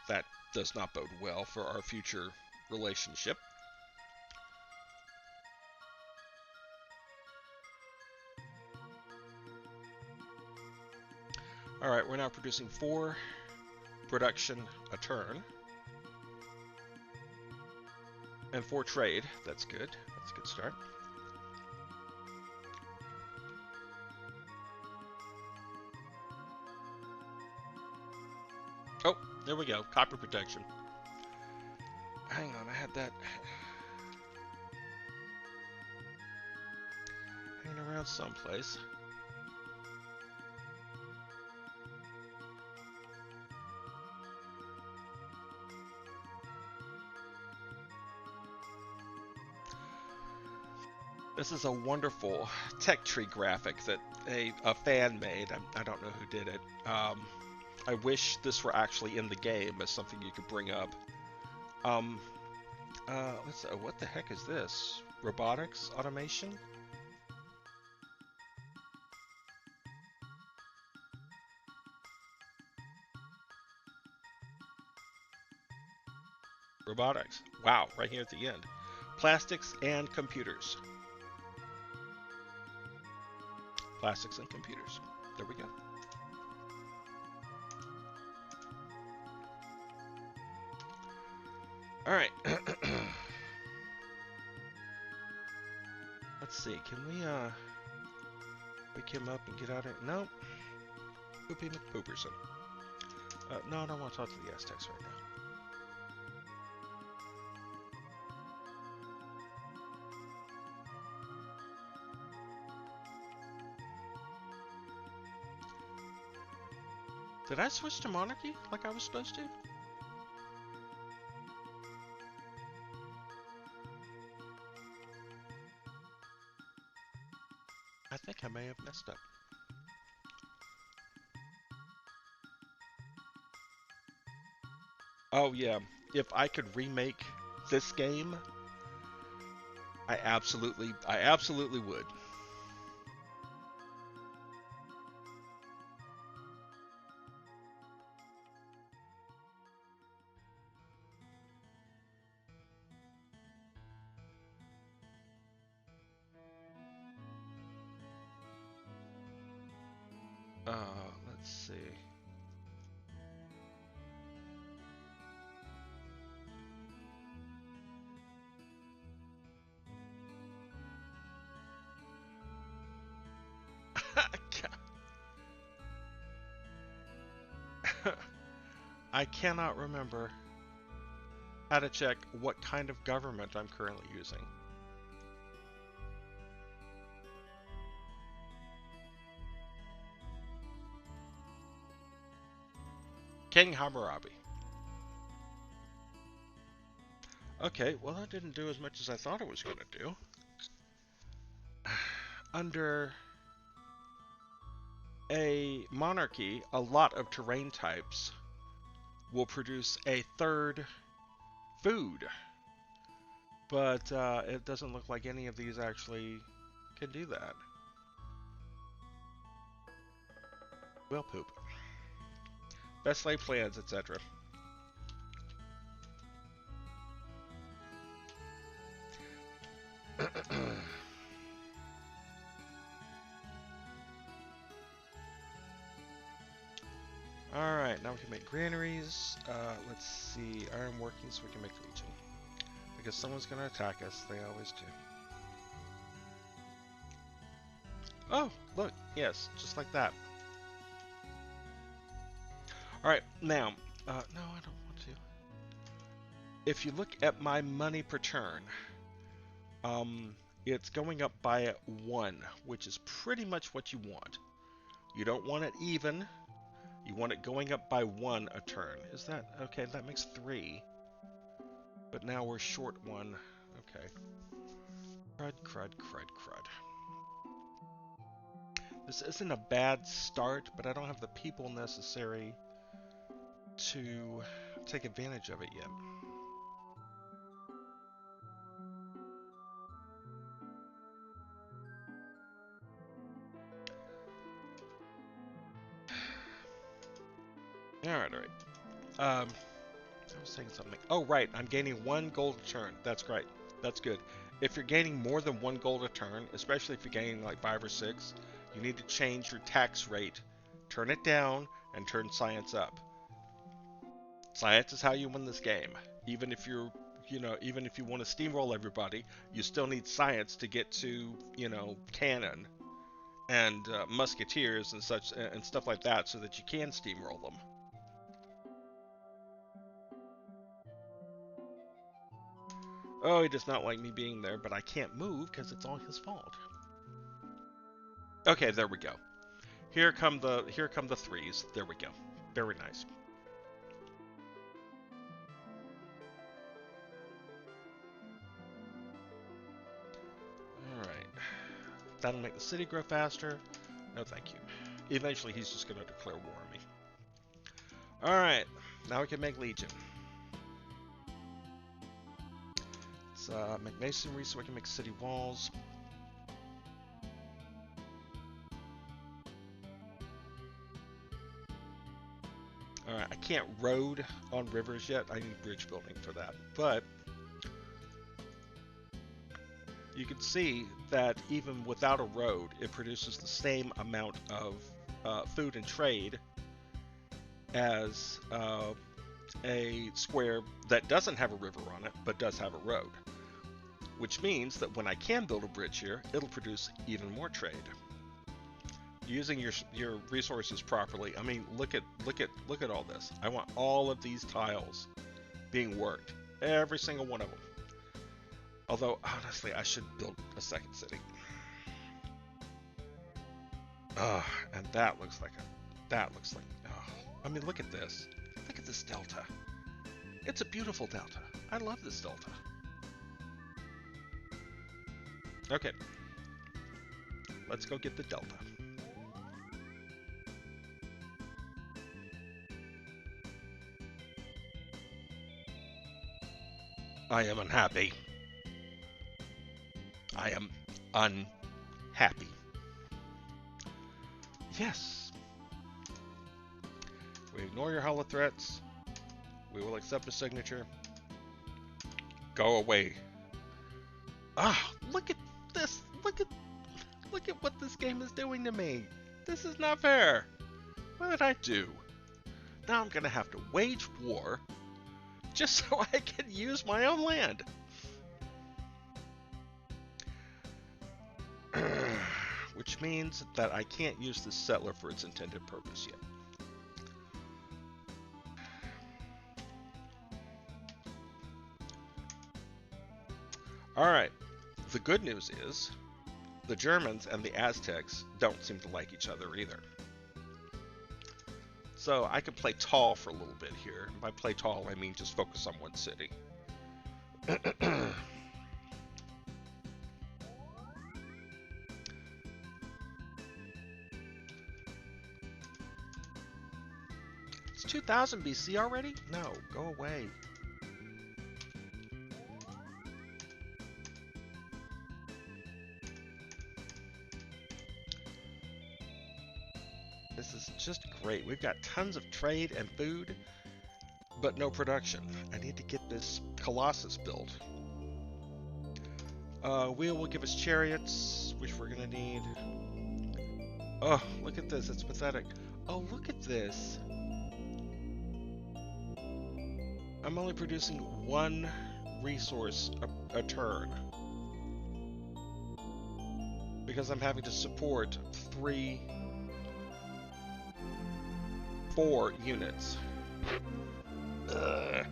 That does not bode well for our future relationship. Alright, we're now producing 4 production a turn. And 4 trade. That's good. That's a good start. Oh, there we go. Copper protection. Hang on, I had that hanging around someplace. This is a wonderful tech tree graphic that a fan made. I don't know who did it. I wish this were actually in the game as something you could bring up. Let's. What the heck is this? Robotics automation? Robotics. Wow, right here at the end. Plastics and computers. Plastics and computers. There we go. Alright. Let's see, can we wake him up and get out of here? No. Poopy McPooperson. No, I don't want to talk to the Aztecs right now. Did I switch to monarchy like I was supposed to? I think I may have messed up. Oh yeah, if I could remake this game, I absolutely would. Let's see. I cannot remember how to check what kind of government I'm currently using. King Hammurabi. Okay, well that didn't do as much as I thought it was going to do. Under a monarchy, a lot of terrain types will produce a 3rd food. But it doesn't look like any of these actually can do that. Well, poop. Best laid plans, etc. Alright, now we can make granaries. Let's see, iron working so we can make legion. Because someone's going to attack us, they always do. Oh, look, yes, just like that. Alright, now, no, I don't want to. If you look at my money per turn, it's going up by 1, which is pretty much what you want. You don't want it even. You want it going up by 1 a turn. Is that okay? That makes 3. But now we're short 1. Okay. Crud, crud, crud, crud. This isn't a bad start, but I don't have the people necessary to take advantage of it yet. Alright, alright. I was saying something. Oh, right. I'm gaining 1 gold a turn. That's great. That's good. If you're gaining more than 1 gold a turn, especially if you're gaining like 5 or 6, you need to change your tax rate. Turn it down and turn science up. Science is how you win this game. Even if you're, even if you want to steamroll everybody, you still need science to get to, cannon and musketeers and such and stuff like that so that you can steamroll them. Oh, he does not like me being there, but I can't move because it's all his fault. Okay, there we go. Here come the 3s. There we go. Very nice. All right. That'll make the city grow faster. No, thank you. Eventually, he's just going to declare war on me. All right. Now we can make legion. Let's make masonry so we can make city walls. Alright, I can't road on rivers yet. I need bridge building for that. But you can see that even without a road, it produces the same amount of food and trade as a square that doesn't have a river on it, but does have a road. Which means that when I can build a bridge here, it'll produce even more trade. Using your resources properly. I mean, look at all this. I want all of these tiles being worked, every single one of them. Although honestly, I should build a second city. And that looks like I mean, look at this. Look at this delta. It's a beautiful delta. I love this delta. Okay, let's go get the delta. I am unhappy. I am unhappy. Yes. We ignore your hollow threats. We will accept a signature. Go away. Ah, look at this. Look at what this game is doing to me. This is not fair. What did I do? Now I'm gonna have to wage war just so I can use my own land. Which means that I can't use this settler for its intended purpose yet. Alright, the good news is the Germans and the Aztecs don't seem to like each other either. So I can play tall for a little bit here. And by play tall, I mean just focus on one city. It's 2000 BC already? No, go away. This is just great. We've got tons of trade and food, but no production. I need to get this Colossus built. Wheel will give us chariots, which we're gonna need. Oh, look at this, it's pathetic. Oh, look at this. I'm only producing one resource a turn. Because I'm having to support 4 units. Ugh.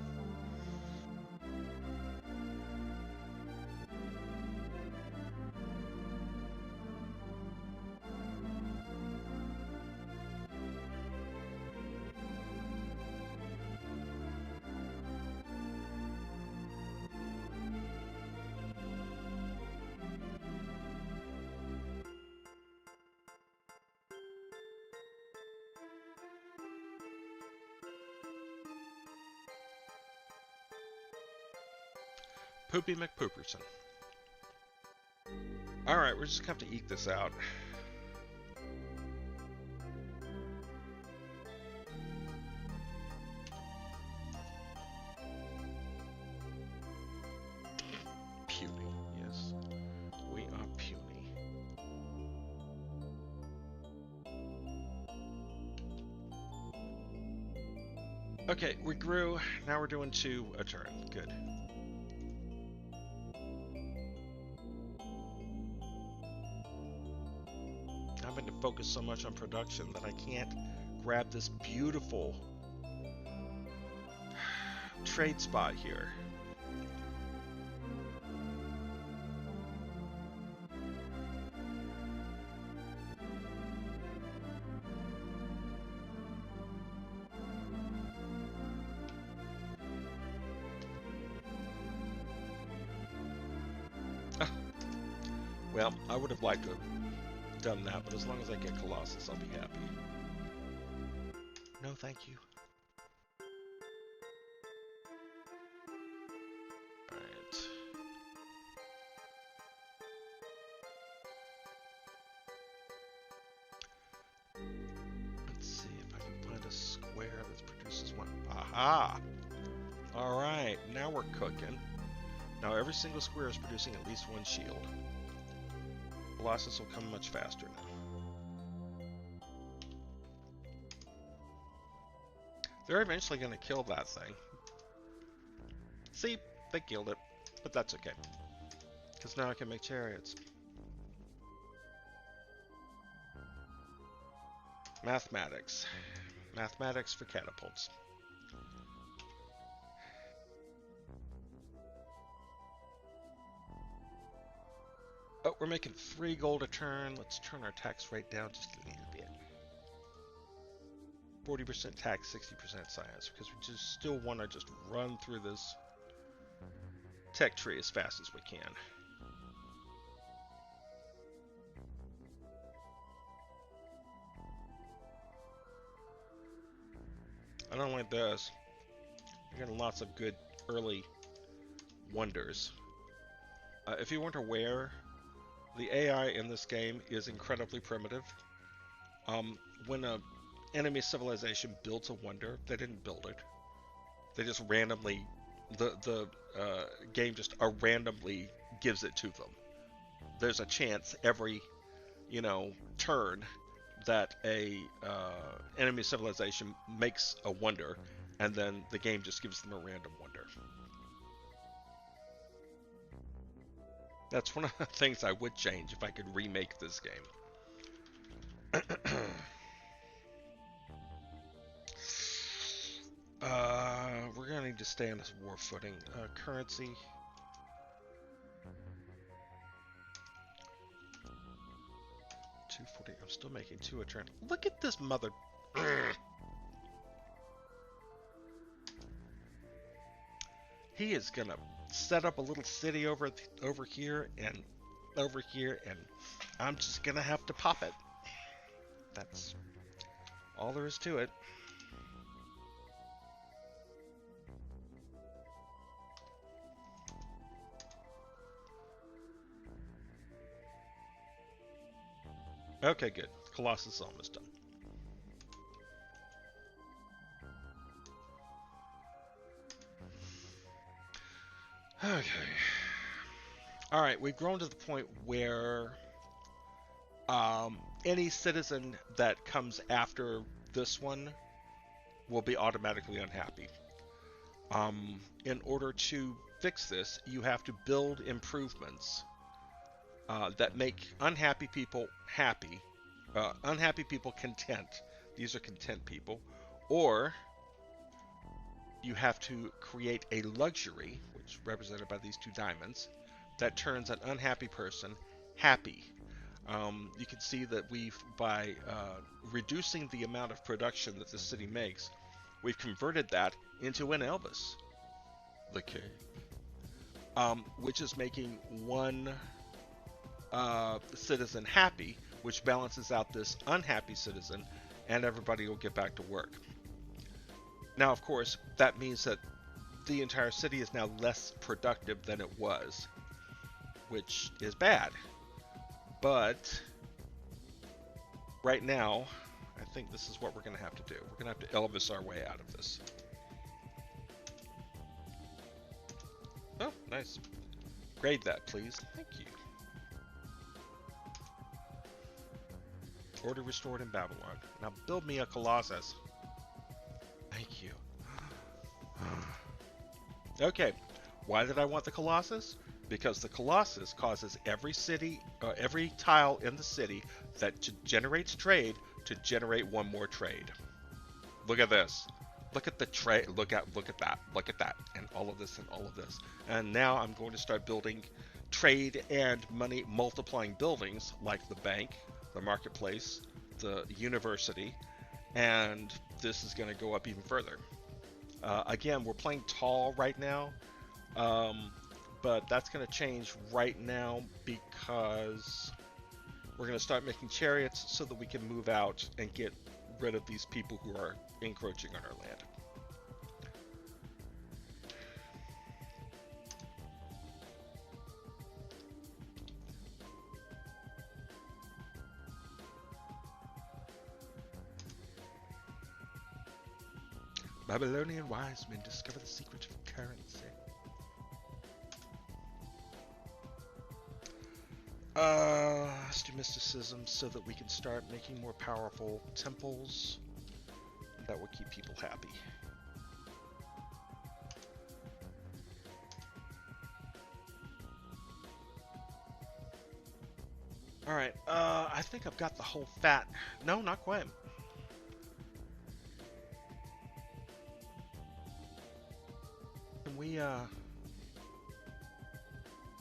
Poopy McPooperson. Alright, we're just gonna have to eat this out. Puny, yes. We are puny. Okay, we grew. Now we're doing 2 a turn. Good. I'm going to focus so much on production that I can't grab this beautiful trade spot here. Well, I would have liked to have done that, but as long as I get Colossus, I'll be happy. No, thank you. Alright. Let's see if I can find a square that produces one. Aha! Alright, now we're cooking. Now every single square is producing at least 1 shield. Colossus will come much faster now. They're eventually going to kill that thing. See? They killed it. But that's okay. Because now I can make chariots. Mathematics. Mathematics for catapults. Oh, we're making 3 gold a turn. Let's turn our tax rate down just a little bit. 40% tax, 60% science, because we just still want to just run through this tech tree as fast as we can. I don't like this. You're getting lots of good early wonders. If you weren't aware, the AI in this game is incredibly primitive. When an enemy civilization builds a wonder, they didn't build it. They just randomly, the game just randomly gives it to them. There's a chance every, turn that a enemy civilization makes a wonder, and then the game just gives them a random wonder. That's one of the things I would change if I could remake this game. We're gonna need to stay on this war footing. Currency. $240. I'm still making 2 a turn. Look at this mother. He is gonna set up a little city over here and over here, and I'm just gonna have to pop it. That's all there is to it. Okay, good. Colossus is almost done. Okay. All right, we've grown to the point where any citizen that comes after this one will be automatically unhappy. In order to fix this, you have to build improvements that make unhappy people happy, unhappy people content. These are content people. Or you have to create a luxury, which is represented by these two diamonds, that turns an unhappy person happy. You can see that by reducing the amount of production that the city makes, we've converted that into an Elvis, the king, which is making one citizen happy, which balances out this unhappy citizen, and everybody will get back to work. Now, of course, that means that the entire city is now less productive than it was, which is bad. But right now, I think this is what we're going to have to do. We're going to have to Elvis our way out of this. Oh, nice. Grade that, please. Thank you. Order restored in Babylon. Now build me a Colossus. Thank you. Okay, why did I want the Colossus? Because the Colossus causes every tile in the city that generates trade to generate one more trade. Look at this. Look at the trade. Look at that. Look at that. And all of this and all of this. And now I'm going to start building trade and money multiplying buildings like the bank, the marketplace, the university, and this is going to go up even further. Again, we're playing tall right now, but that's going to change right now because we're going to start making chariots so that we can move out and get rid of these people who are encroaching on our land. Babylonian wise men discover the secret of currency. Let's do mysticism so that we can start making more powerful temples that will keep people happy. Alright, I think I've got the whole fat. No, not quite.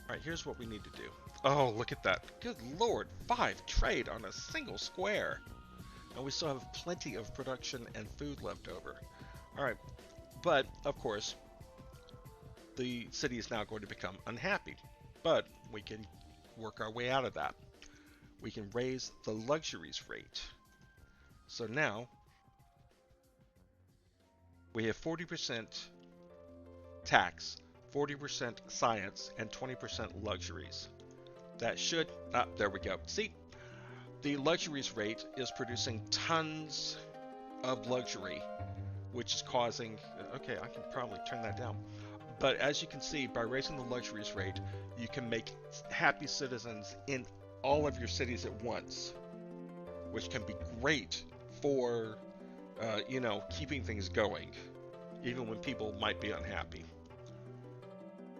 Alright, here's what we need to do. Oh, look at that. Good lord, 5 trade on a single square. And we still have plenty of production and food left over. Alright, but, of course, the city is now going to become unhappy. But we can work our way out of that. We can raise the luxuries rate. So now, we have 40% tax, 40% science, and 20% luxuries. That should, there we go. See, the luxuries rate is producing tons of luxury, which is causing, okay, I can probably turn that down. But as you can see, by raising the luxuries rate, you can make happy citizens in all of your cities at once, which can be great for, you know, keeping things going, even when people might be unhappy.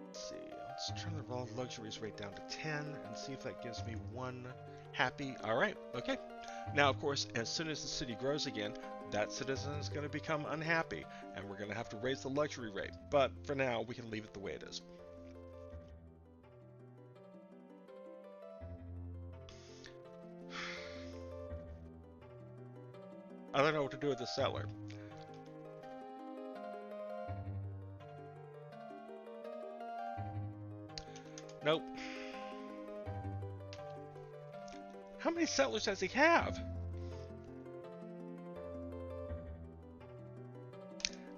Let's see, let's turn the luxuries rate down to 10 and see if that gives me one happy. All right, okay. Now, of course, as soon as the city grows again, that citizen is going to become unhappy, and we're going to have to raise the luxury rate. But for now, we can leave it the way it is. I don't know what to do with the settler. Nope. How many settlers does he have?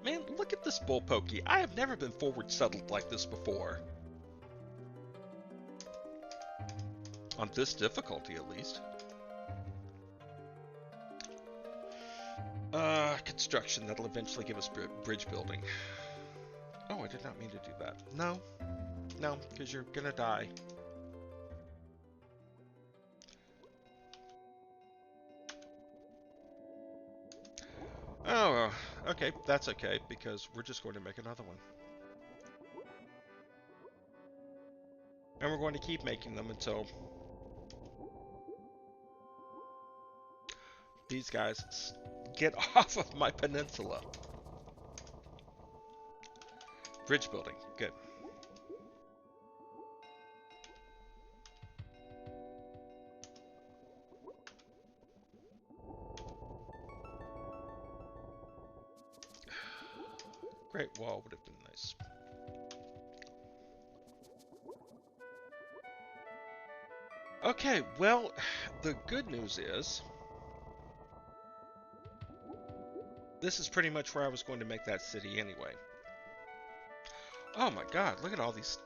Man, look at this bull pokey. I have never been forward settled like this before. On this difficulty, at least. Construction, that'll eventually give us bridge building. Oh, I did not mean to do that. No. No, because you're gonna die. Oh, okay. That's okay, because we're just going to make another one. And we're going to keep making them until these guys get off of my peninsula. Bridge building. Good. Great wall would have been nice. Okay, well, the good news is this is pretty much where I was going to make that city anyway. Oh my god, look at all these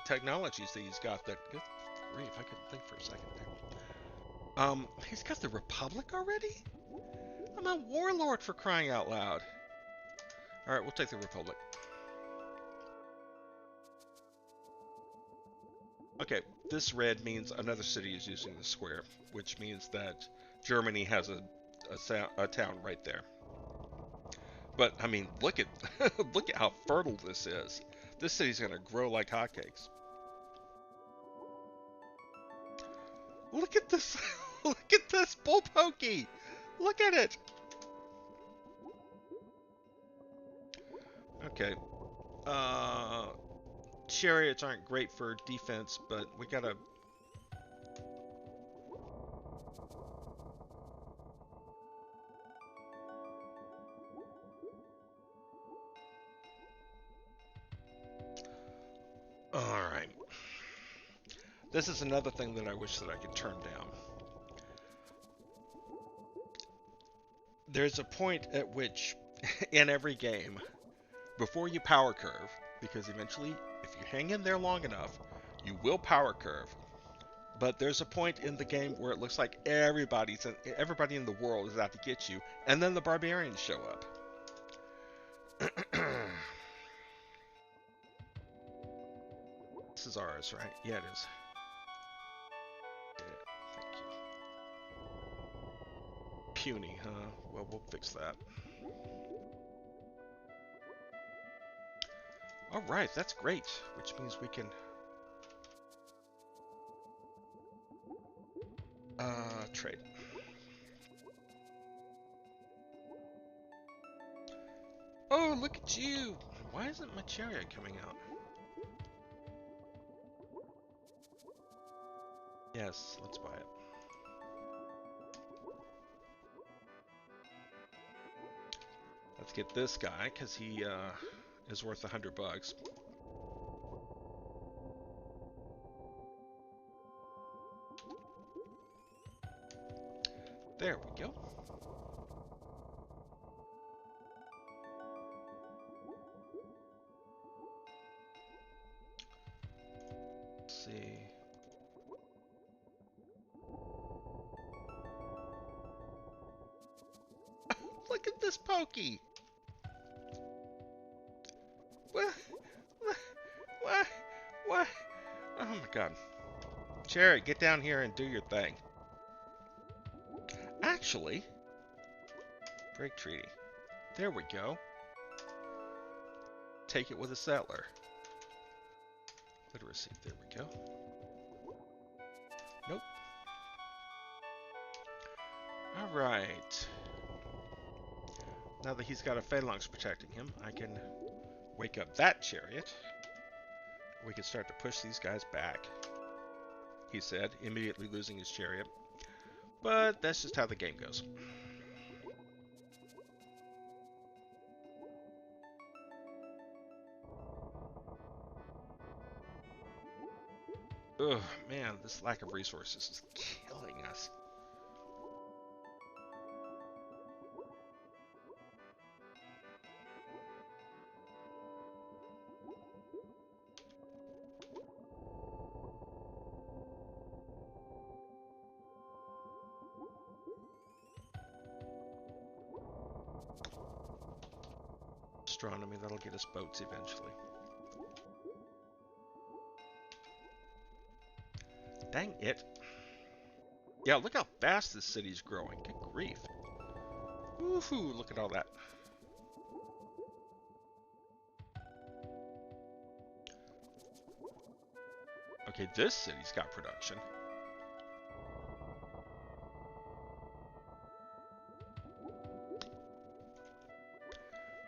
technologies that he's got that, good grief, I couldn't think for a second there. He's got the Republic already? I'm a warlord, for crying out loud. Alright, we'll take the Republic. Okay, this red means another city is using the square, which means that Germany has a town right there. But I mean, look at look at how fertile this is. This city's gonna grow like hotcakes. Look at this! Look at this bull pokey! Look at it! Okay. Chariots aren't great for defense, but we gotta. Alright. This is another thing that I wish that I could turn down. There's a point at which, in every game, before you power curve, because eventually, if you hang in there long enough, you will power curve. But there's a point in the game where it looks like everybody in the world is out to get you, and then the barbarians show up. This is ours, right? Yeah, it is. Yeah, thank you. Puny, huh? Well, we'll fix that. Alright, that's great. Which means we can... trade. Oh, look at you! Why isn't my chariot coming out? Yes, let's buy it. Let's get this guy, because he is worth $100. There we go. Let's see. Look at this pokey! What? What? What? Oh my god. Chariot, get down here and do your thing. Actually, break treaty. There we go. Take it with a settler. Literacy, there we go. Nope. Alright. Now that he's got a phalanx protecting him, I can wake up that chariot. We can start to push these guys back, he said, immediately losing his chariot. But that's just how the game goes. Ugh, man, this lack of resources is killing us. astronomy. That'll get us boats eventually. Dang it. Yeah, look how fast this city's growing. Good grief. Woohoo, look at all that. Okay, this city's got production.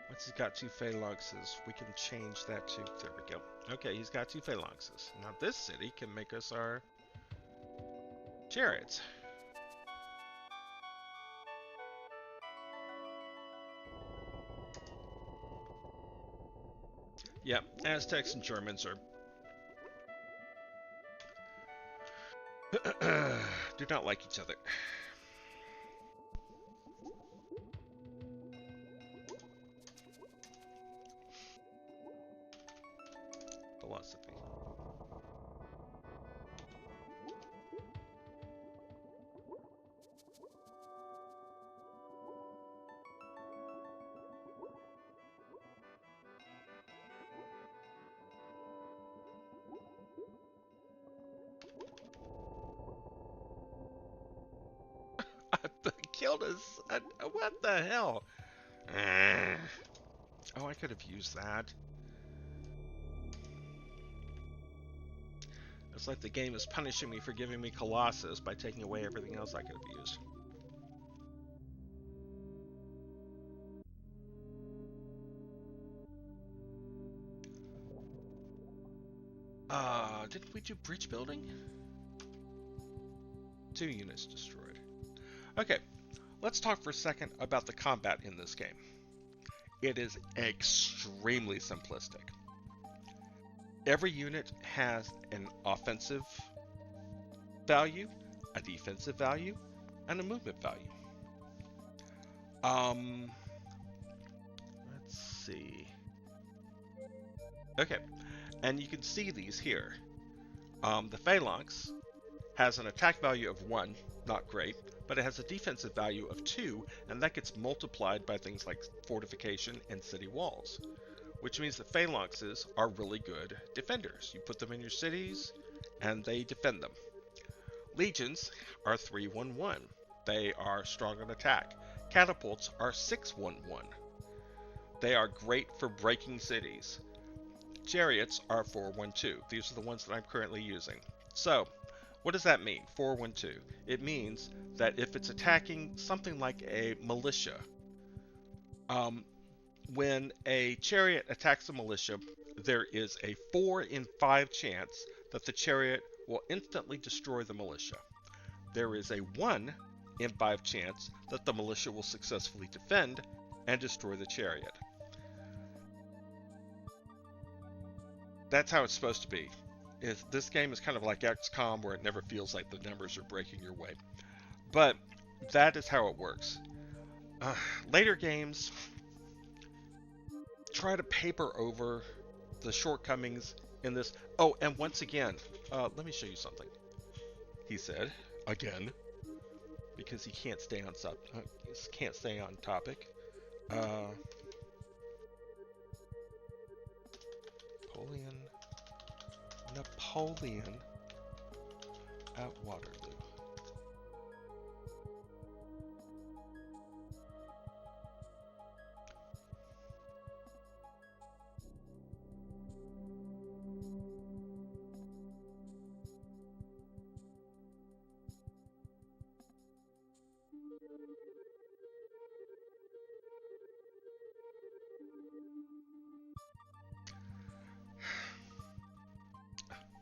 Once he's got 2 phalanxes, we can change that to... There we go. Okay, he's got 2 phalanxes. Now this city can make us our chariots. Yep, Aztecs and Germans are... do not like each other. Philosophy. Killed us. What the hell? Oh, I could have used that. It's like the game is punishing me for giving me Colossus by taking away everything else I could have used. Didn't we do bridge building? 2 units destroyed. Okay, let's talk for a second about the combat in this game. It is extremely simplistic. Every unit has an offensive value, a defensive value, and a movement value. Let's see. Okay, and you can see these here. The Phalanx has an attack value of 1, not great, but it has a defensive value of 2, and that gets multiplied by things like fortification and city walls, which means the Phalanxes are really good defenders. You put them in your cities, and they defend them. Legions are 3-1-1. They are strong on attack. Catapults are 6-1-1. They are great for breaking cities. Chariots are 4-1-2. These are the ones that I'm currently using. So, what does that mean, 4-1-2? It means that if it's attacking something like a militia, when a chariot attacks a militia, there is a 4 in 5 chance that the chariot will instantly destroy the militia. There is a 1 in 5 chance that the militia will successfully defend and destroy the chariot. That's how it's supposed to be. This game is kind of like XCOM, where it never feels like the numbers are breaking your way. But that is how it works. Later games try to paper over the shortcomings in this. Oh, and once again, let me show you something. He said, again, because he can't stay on topic. Napoleon at Waterloo.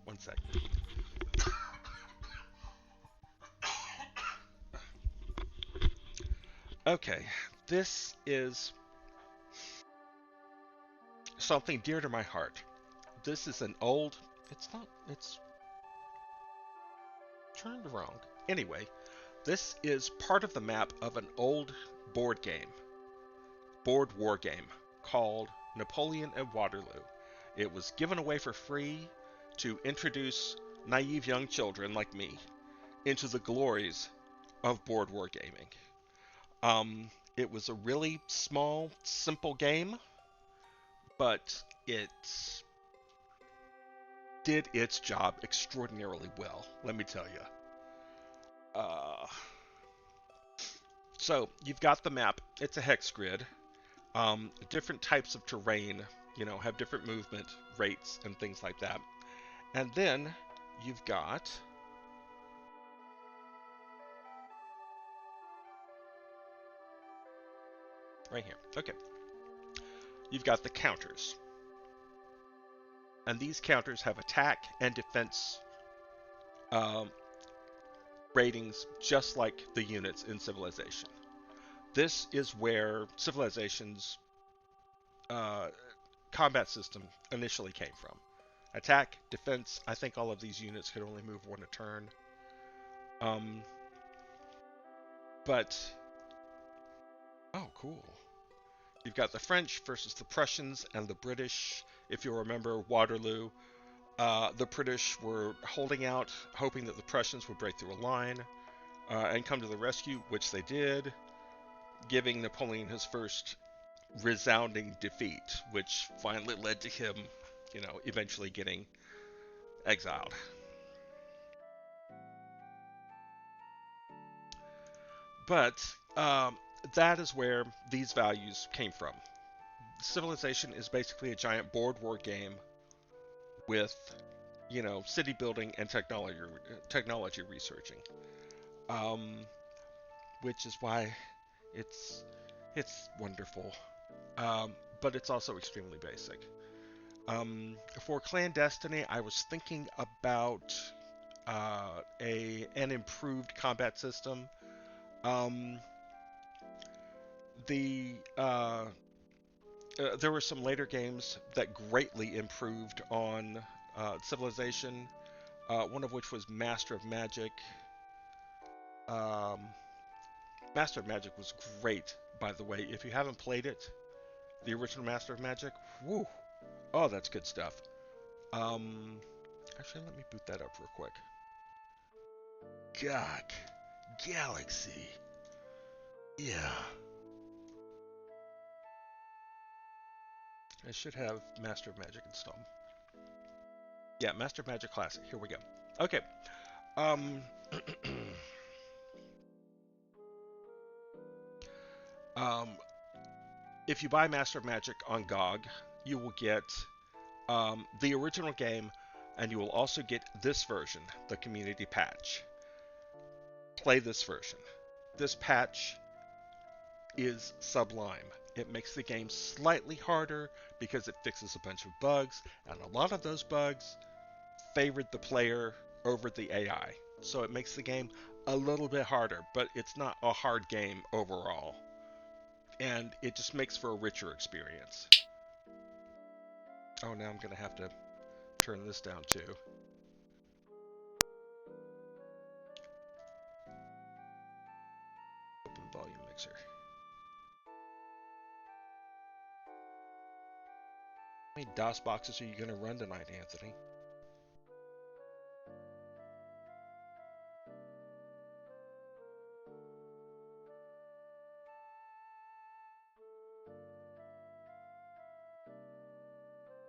One sec. Okay, this is something dear to my heart. This is an old... it's turned wrong. Anyway, this is part of the map of an old board war game, called Napoleon at Waterloo. It was given away for free to introduce naive young children like me into the glories of board war gaming. It was a really small, simple game, but it did its job extraordinarily well, let me tell you. So you've got the map. It's a hex grid. Different types of terrain, have different movement rates and things like that. And then you've got right here. Okay. You've got the counters. And these counters have attack and defense ratings just like the units in Civilization. This is where Civilization's combat system initially came from. Attack, defense, I think all of these units could only move one a turn. But, oh, cool. You've got the French versus the Prussians and the British. If you'll remember Waterloo, the British were holding out, hoping that the Prussians would break through a line and come to the rescue, which they did, giving Napoleon his first resounding defeat, which finally led to him, eventually getting exiled. But that is where these values came from. Civilization is basically a giant board war game with, city building and technology researching, which is why it's wonderful, but it's also extremely basic. For Clandestiny, I was thinking about an improved combat system. There were some later games that greatly improved on Civilization, one of which was Master of Magic. Master of Magic was great, by the way. If you haven't played it, the original Master of Magic, woo! Oh, that's good stuff. Actually, let me boot that up real quick. Gok. Galaxy. Yeah. I should have Master of Magic installed. Yeah, Master of Magic Classic. Here we go. Okay. If you buy Master of Magic on GOG, you will get the original game, and you will also get this version, the community patch. Play this version. This patch is sublime. It makes the game slightly harder because it fixes a bunch of bugs, and a lot of those bugs favored the player over the AI. So it makes the game a little bit harder, but it's not a hard game overall. And it just makes for a richer experience. Oh, now I'm going to have to turn this down too. Open volume mixer. How many DOS boxes are you going to run tonight, Anthony?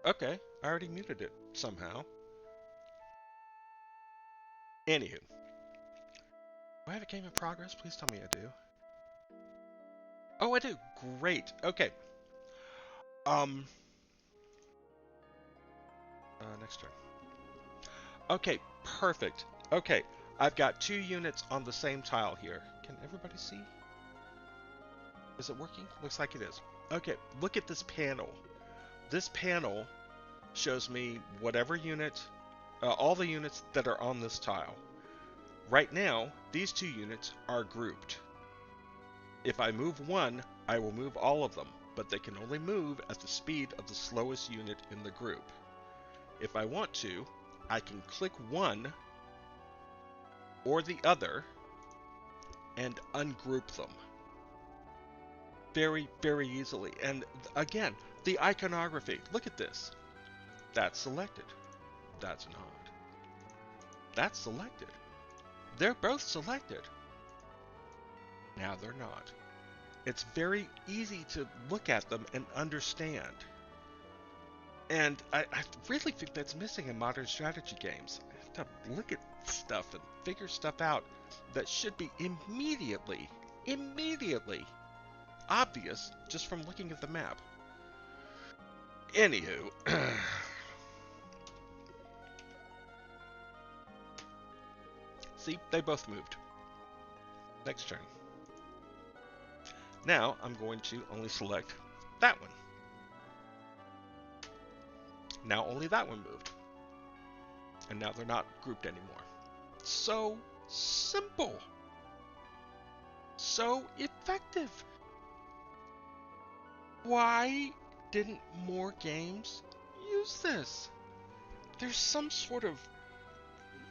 Okay, I already muted it somehow. Anywho. Do I have a game in progress? Please tell me I do. Oh, I do. Great. Okay. Next turn. Okay, perfect. Okay, I've got 2 units on the same tile here. Can everybody see? Is it working? Looks like it is. Okay, look at this panel. This panel shows me whatever unit, all the units that are on this tile. Right now, these 2 units are grouped. If I move one, I will move all of them, but they can only move at the speed of the slowest unit in the group. If I want to, I can click one or the other and ungroup them very, very easily. And again, the iconography, look at this. That's selected. That's not. That's selected. They're both selected. Now they're not. It's very easy to look at them and understand. And I really think that's missing in modern strategy games. I have to look at stuff and figure stuff out that should be immediately obvious just from looking at the map. Anywho, see, they both moved. Next turn. Now I'm going to only select that one. Now only that one moved. And now they're not grouped anymore. So simple. So effective. Why didn't more games use this? There's some sort of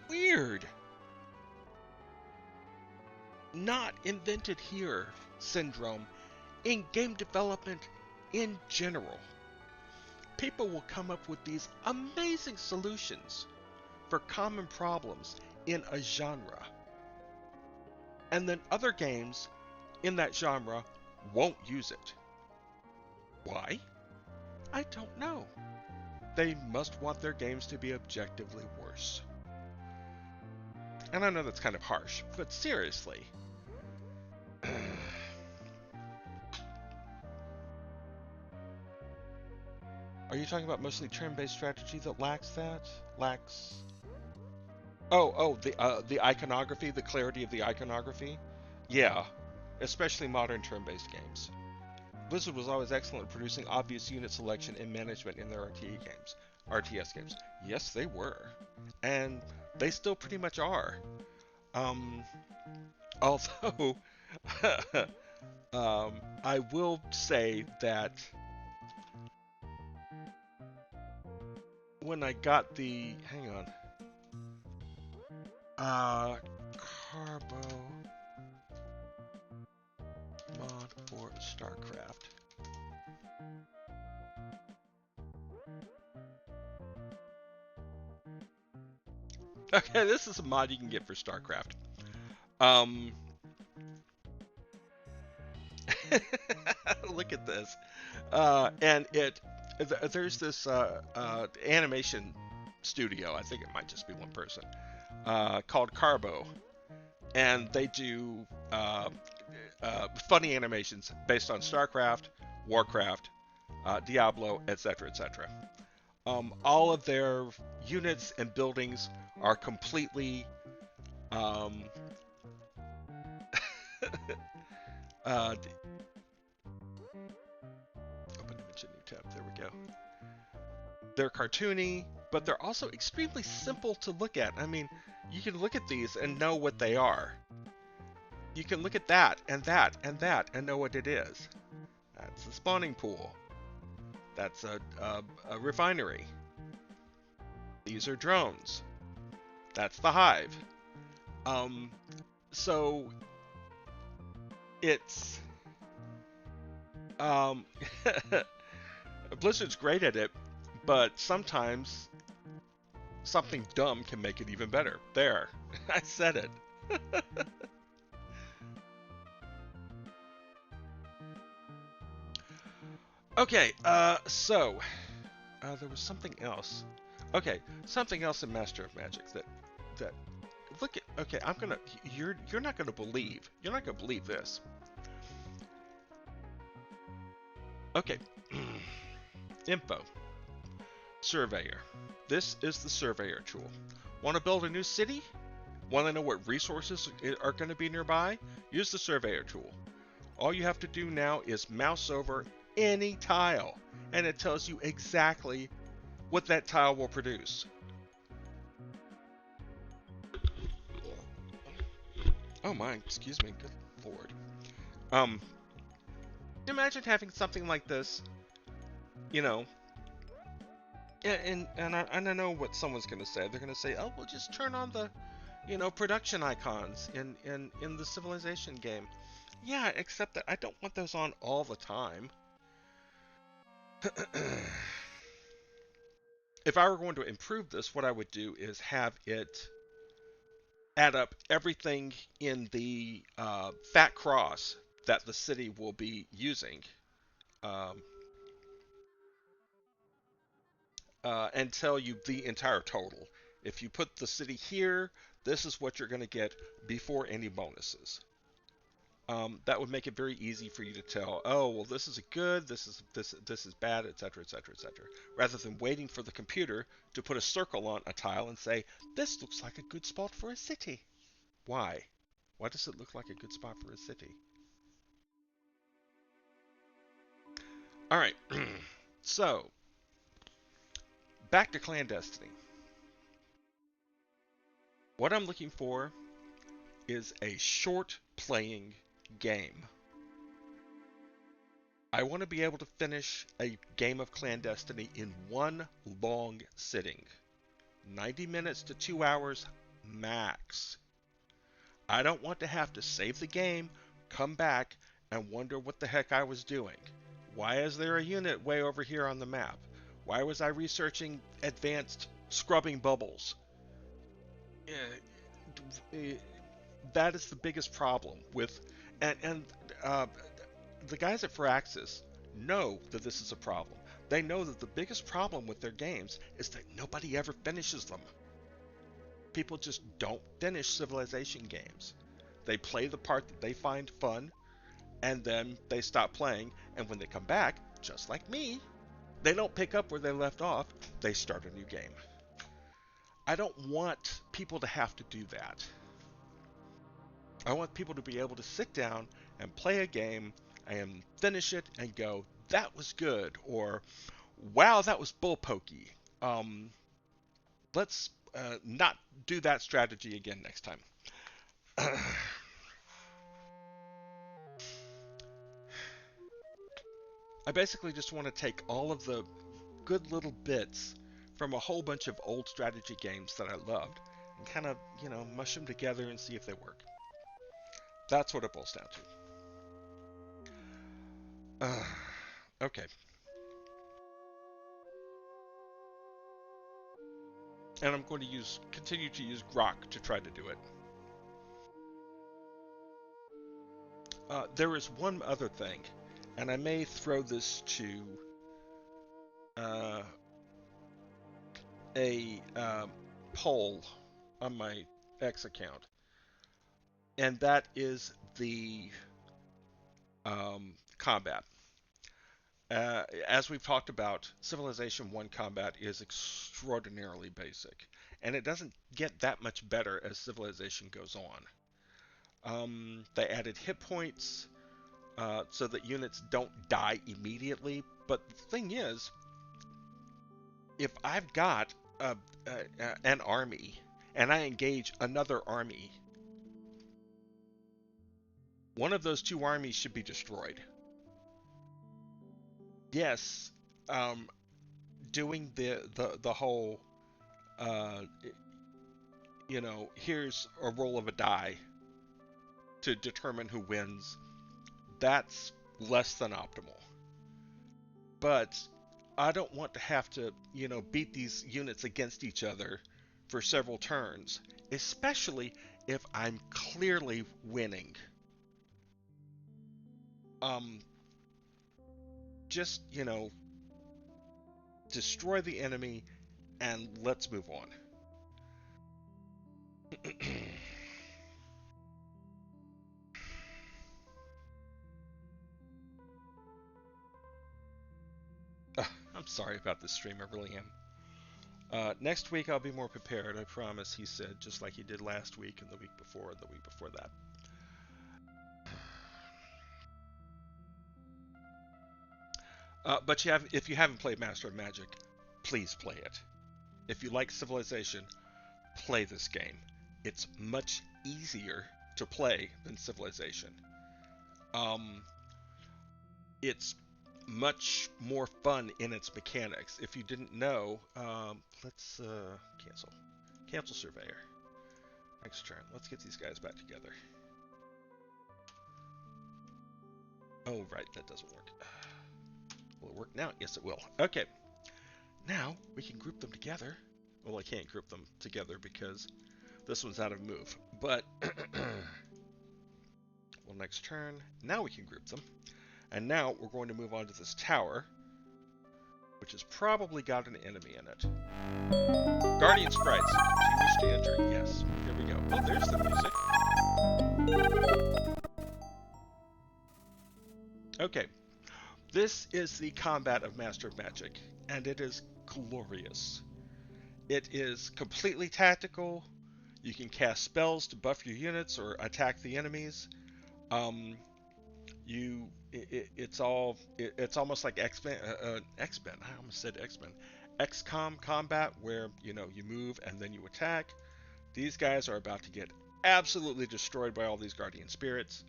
weird, not invented here syndrome in game development in general. People will come up with these amazing solutions for common problems in a genre. And then other games in that genre won't use it. Why? I don't know. They must want their games to be objectively worse. And I know that's kind of harsh, but seriously. Are you talking about mostly turn-based strategy that lacks that? The iconography, the clarity of the iconography? Yeah, especially modern turn-based games. Blizzard was always excellent at producing obvious unit selection and management in their RTS games. Yes, they were. And they still pretty much are. Although, I will say that when I got the, hang on, Carbo mod for StarCraft. Okay, this is a mod you can get for StarCraft. Look at this. And there's this animation studio, I think it might just be one person, called Carbo. And they do funny animations based on StarCraft, Warcraft, Diablo, etc., etc. All of their units and buildings are completely open image, new tab. There we go. They're cartoony, but they're also extremely simple to look at. I mean, you can look at these and know what they are. You can look at that and that and that and know what it is. That's a spawning pool. That's a refinery. These are drones. That's the hive. So it's Blizzard's great at it, but sometimes something dumb can make it even better. There, I said it. Okay, so there was something else. Okay, something else in Master of Magic that look at. Okay, you're not gonna believe. You're not gonna believe this. Okay, info. Surveyor. This is the Surveyor tool. Want to build a new city? Want to know what resources are going to be nearby? Use the Surveyor tool. All you have to do now is mouse over any tile, and it tells you exactly what that tile will produce. Oh my, excuse me, good lord. Imagine having something like this, you know, and I know what someone's going to say. They're going to say, oh, well, just turn on the, production icons in the Civilization game. Yeah, except that I don't want those on all the time. If I were going to improve this, what I would do is have it add up everything in the fat cross that the city will be using. and tell you the entire total. If you put the city here, this is what you're going to get before any bonuses. That would make it very easy for you to tell, oh, well, this is good, this is bad, etc., etc., etc. Rather than waiting for the computer to put a circle on a tile and say, this looks like a good spot for a city. Why? Why does it look like a good spot for a city? All right. So, back to clandestiny. What I'm looking for is a short playing game. I want to be able to finish a game of clandestiny in one long sitting. 90 minutes to 2 hours max. I don't want to have to save the game, come back, and wonder what the heck I was doing. Why is there a unit way over here on the map? Why was I researching advanced scrubbing bubbles? That is the biggest problem with, and the guys at Firaxis know that this is a problem. They know that the biggest problem with their games is that nobody ever finishes them. People just don't finish Civilization games. They play the part that they find fun, and then they stop playing, and when they come back, just like me, they don't pick up where they left off, they start a new game. I don't want people to have to do that. I want people to be able to sit down and play a game and finish it and go, that was good, or wow, that was bullpokey. Let's not do that strategy again next time. I basically just want to take all of the good little bits from a whole bunch of old strategy games that I loved and kind of, mush them together and see if they work. That's what it boils down to. Okay. And I'm going to continue to use Grok to try to do it. There is one other thing, and I may throw this to a poll on my X account, and that is the combat. As we've talked about, Civilization 1 combat is extraordinarily basic, and it doesn't get that much better as Civilization goes on. They added hit points so that units don't die immediately, but the thing is, if I've got an army and I engage another army, one of those two armies should be destroyed. Yes, doing the whole, here's a roll of a die to determine who wins, that's less than optimal. But I don't want to have to, beat these units against each other for several turns, especially if I'm clearly winning. Just, destroy the enemy and let's move on. I'm sorry about this stream, I really am. Next week I'll be more prepared, I promise, he said, just like he did last week and the week before and the week before that. But if you haven't played Master of Magic, please play it. If you like Civilization, play this game. It's much easier to play than Civilization. It's much more fun in its mechanics. If you didn't know, let's cancel. Cancel Surveyor. Next turn. Let's get these guys back together. Oh, right, that doesn't work. Will it work now? Yes, it will. Okay. Now, we can group them together. Well, I can't group them together because this one's out of move. But, well, next turn. Now we can group them. And now we're going to move on to this tower, which has probably got an enemy in it. Guardian sprites. Do you wish to enter? Yes. Here we go. Oh, there's the music. Okay. This is the combat of Master of Magic, and it is glorious. It is completely tactical. You can cast spells to buff your units or attack the enemies. It's almost like X-Men. X-Men. I almost said X-Men. XCOM combat, where you move and then you attack. These guys are about to get absolutely destroyed by all these guardian spirits.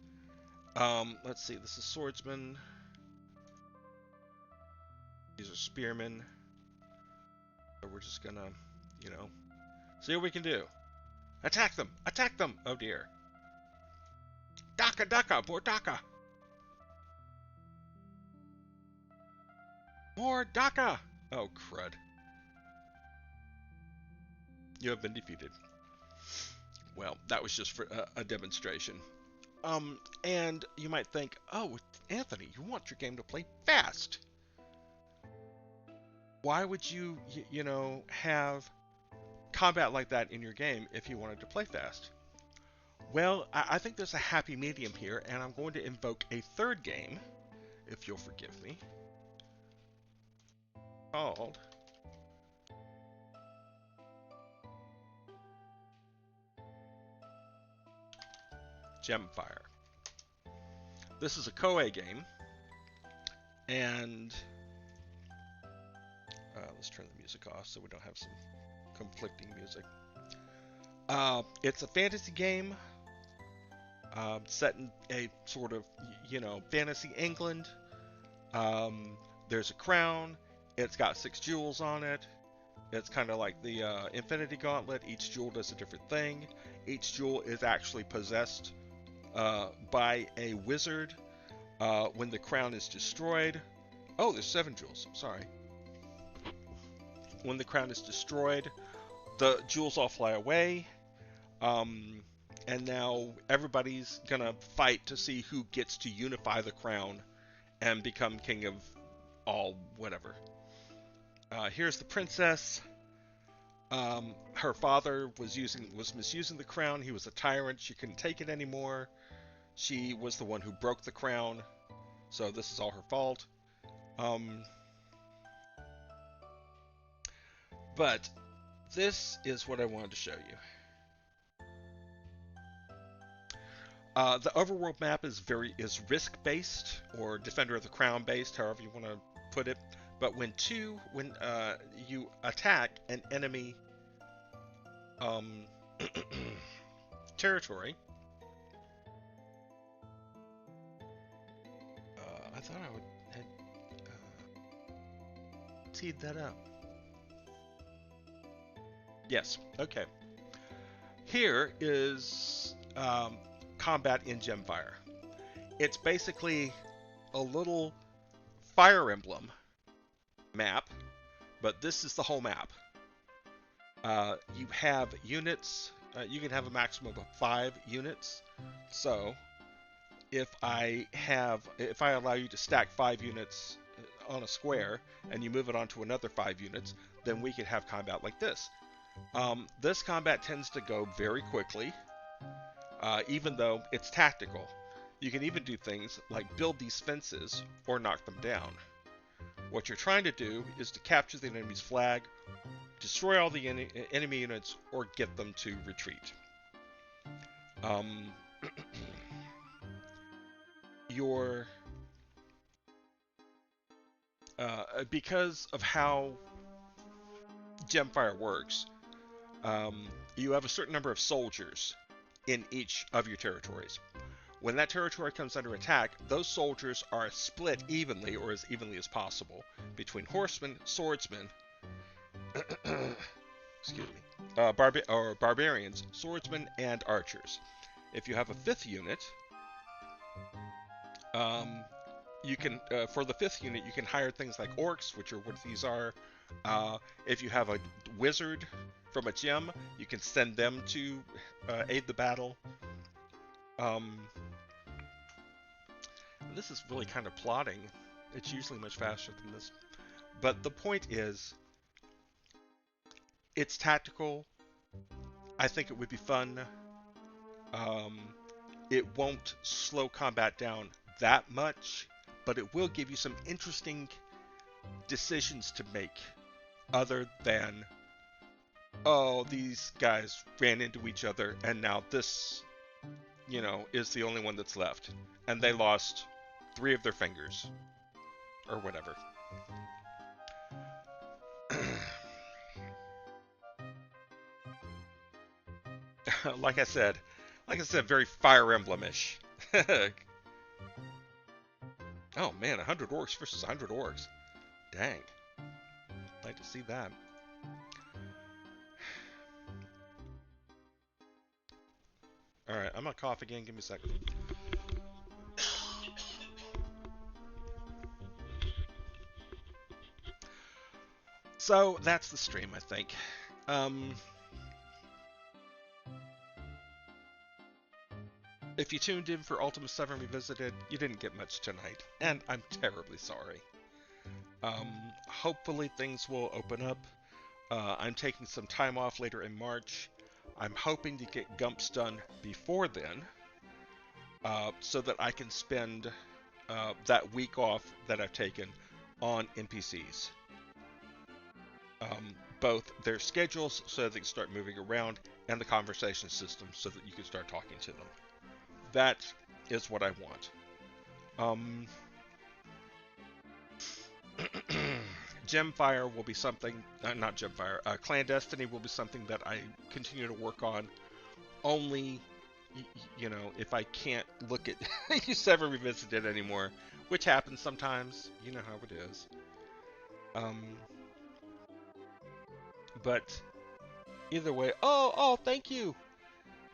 Let's see. This is swordsmen. These are spearmen. So we're just gonna, see what we can do. Attack them! Attack them! Oh dear. Daka Daka! More Daka! More Daka! Oh crud. You have been defeated. Well, that was just for a demonstration. And you might think, oh, Anthony, you want your game to play fast. Why would you, have combat like that in your game if you wanted to play fast? Well, I think there's a happy medium here, and I'm going to invoke a third game, if you'll forgive me, called Gemfire. This is a Koei game, and let's turn the music off so we don't have some conflicting music. It's a fantasy game set in a sort of, fantasy England. There's a crown. It's got 6 jewels on it. It's kind of like the Infinity Gauntlet. Each jewel does a different thing. Each jewel is actually possessed by a wizard. When the crown is destroyed... Oh, there's 7 jewels. Sorry. When the crown is destroyed, the jewels all fly away. And now everybody's gonna fight to see who gets to unify the crown and become king of all whatever. Here's the princess. Her father was misusing the crown. He was a tyrant. She couldn't take it anymore. She was the one who broke the crown, so this is all her fault. But this is what I wanted to show you. The overworld map is risk-based or Defender of the Crown based, however you want to put it. But when you attack an enemy territory, I thought I would teed that up. Yes. Okay. Here is combat in Gemfire. It's basically a little Fire Emblem map, but this is the whole map. You have units. You can have a maximum of 5 units. So, if I allow you to stack 5 units on a square, and you move it onto another 5 units, then we can have combat like this. This combat tends to go very quickly, even though it's tactical. You can even do things like build these fences or knock them down. What you're trying to do is to capture the enemy's flag, destroy all the enemy units, or get them to retreat. Because of how Gemfire works, you have a certain number of soldiers in each of your territories. When that territory comes under attack, those soldiers are split evenly, or as evenly as possible, between horsemen, swordsmen, excuse me, barbarians, swordsmen, and archers. If you have a 5th unit, you can, for the 5th unit, you can hire things like orcs, which are what these are. If you have a wizard from a gem, you can send them to aid the battle. This is really kind of plotting. It's usually much faster than this. But the point is, it's tactical. I think it would be fun. Um, it won't slow combat down that much, but it will give you some interesting decisions to make other than, oh, these guys ran into each other and now this, is the only one that's left. And they lost 3 of their fingers. Or whatever. like I said, very Fire Emblem-ish. Oh man, 100 orcs versus 100 orcs. Dang. Like to see that. Alright, I'm gonna cough again. Give me a second. So, that's the stream, I think. If you tuned in for Ultima 7 Revisited, you didn't get much tonight, and I'm terribly sorry. Hopefully things will open up. I'm taking some time off later in March. I'm hoping to get Gumps done before then, so that I can spend that week off that I've taken on NPCs. Both their schedules so that they can start moving around, and the conversation system so that you can start talking to them. That is what I want. Gemfire will be something, not Gemfire, Clandestiny will be something that I continue to work on, only, if I can't look at U7 Revisited anymore, which happens sometimes, you know how it is. But, either way, oh, thank you!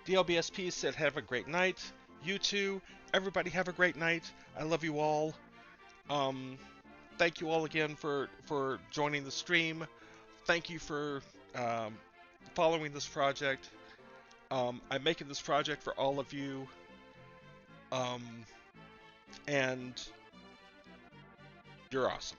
DLBSP said have a great night. You too. Everybody have a great night. I love you all. Thank you all again for joining the stream. Thank you for following this project. I'm making this project for all of you. And you're awesome.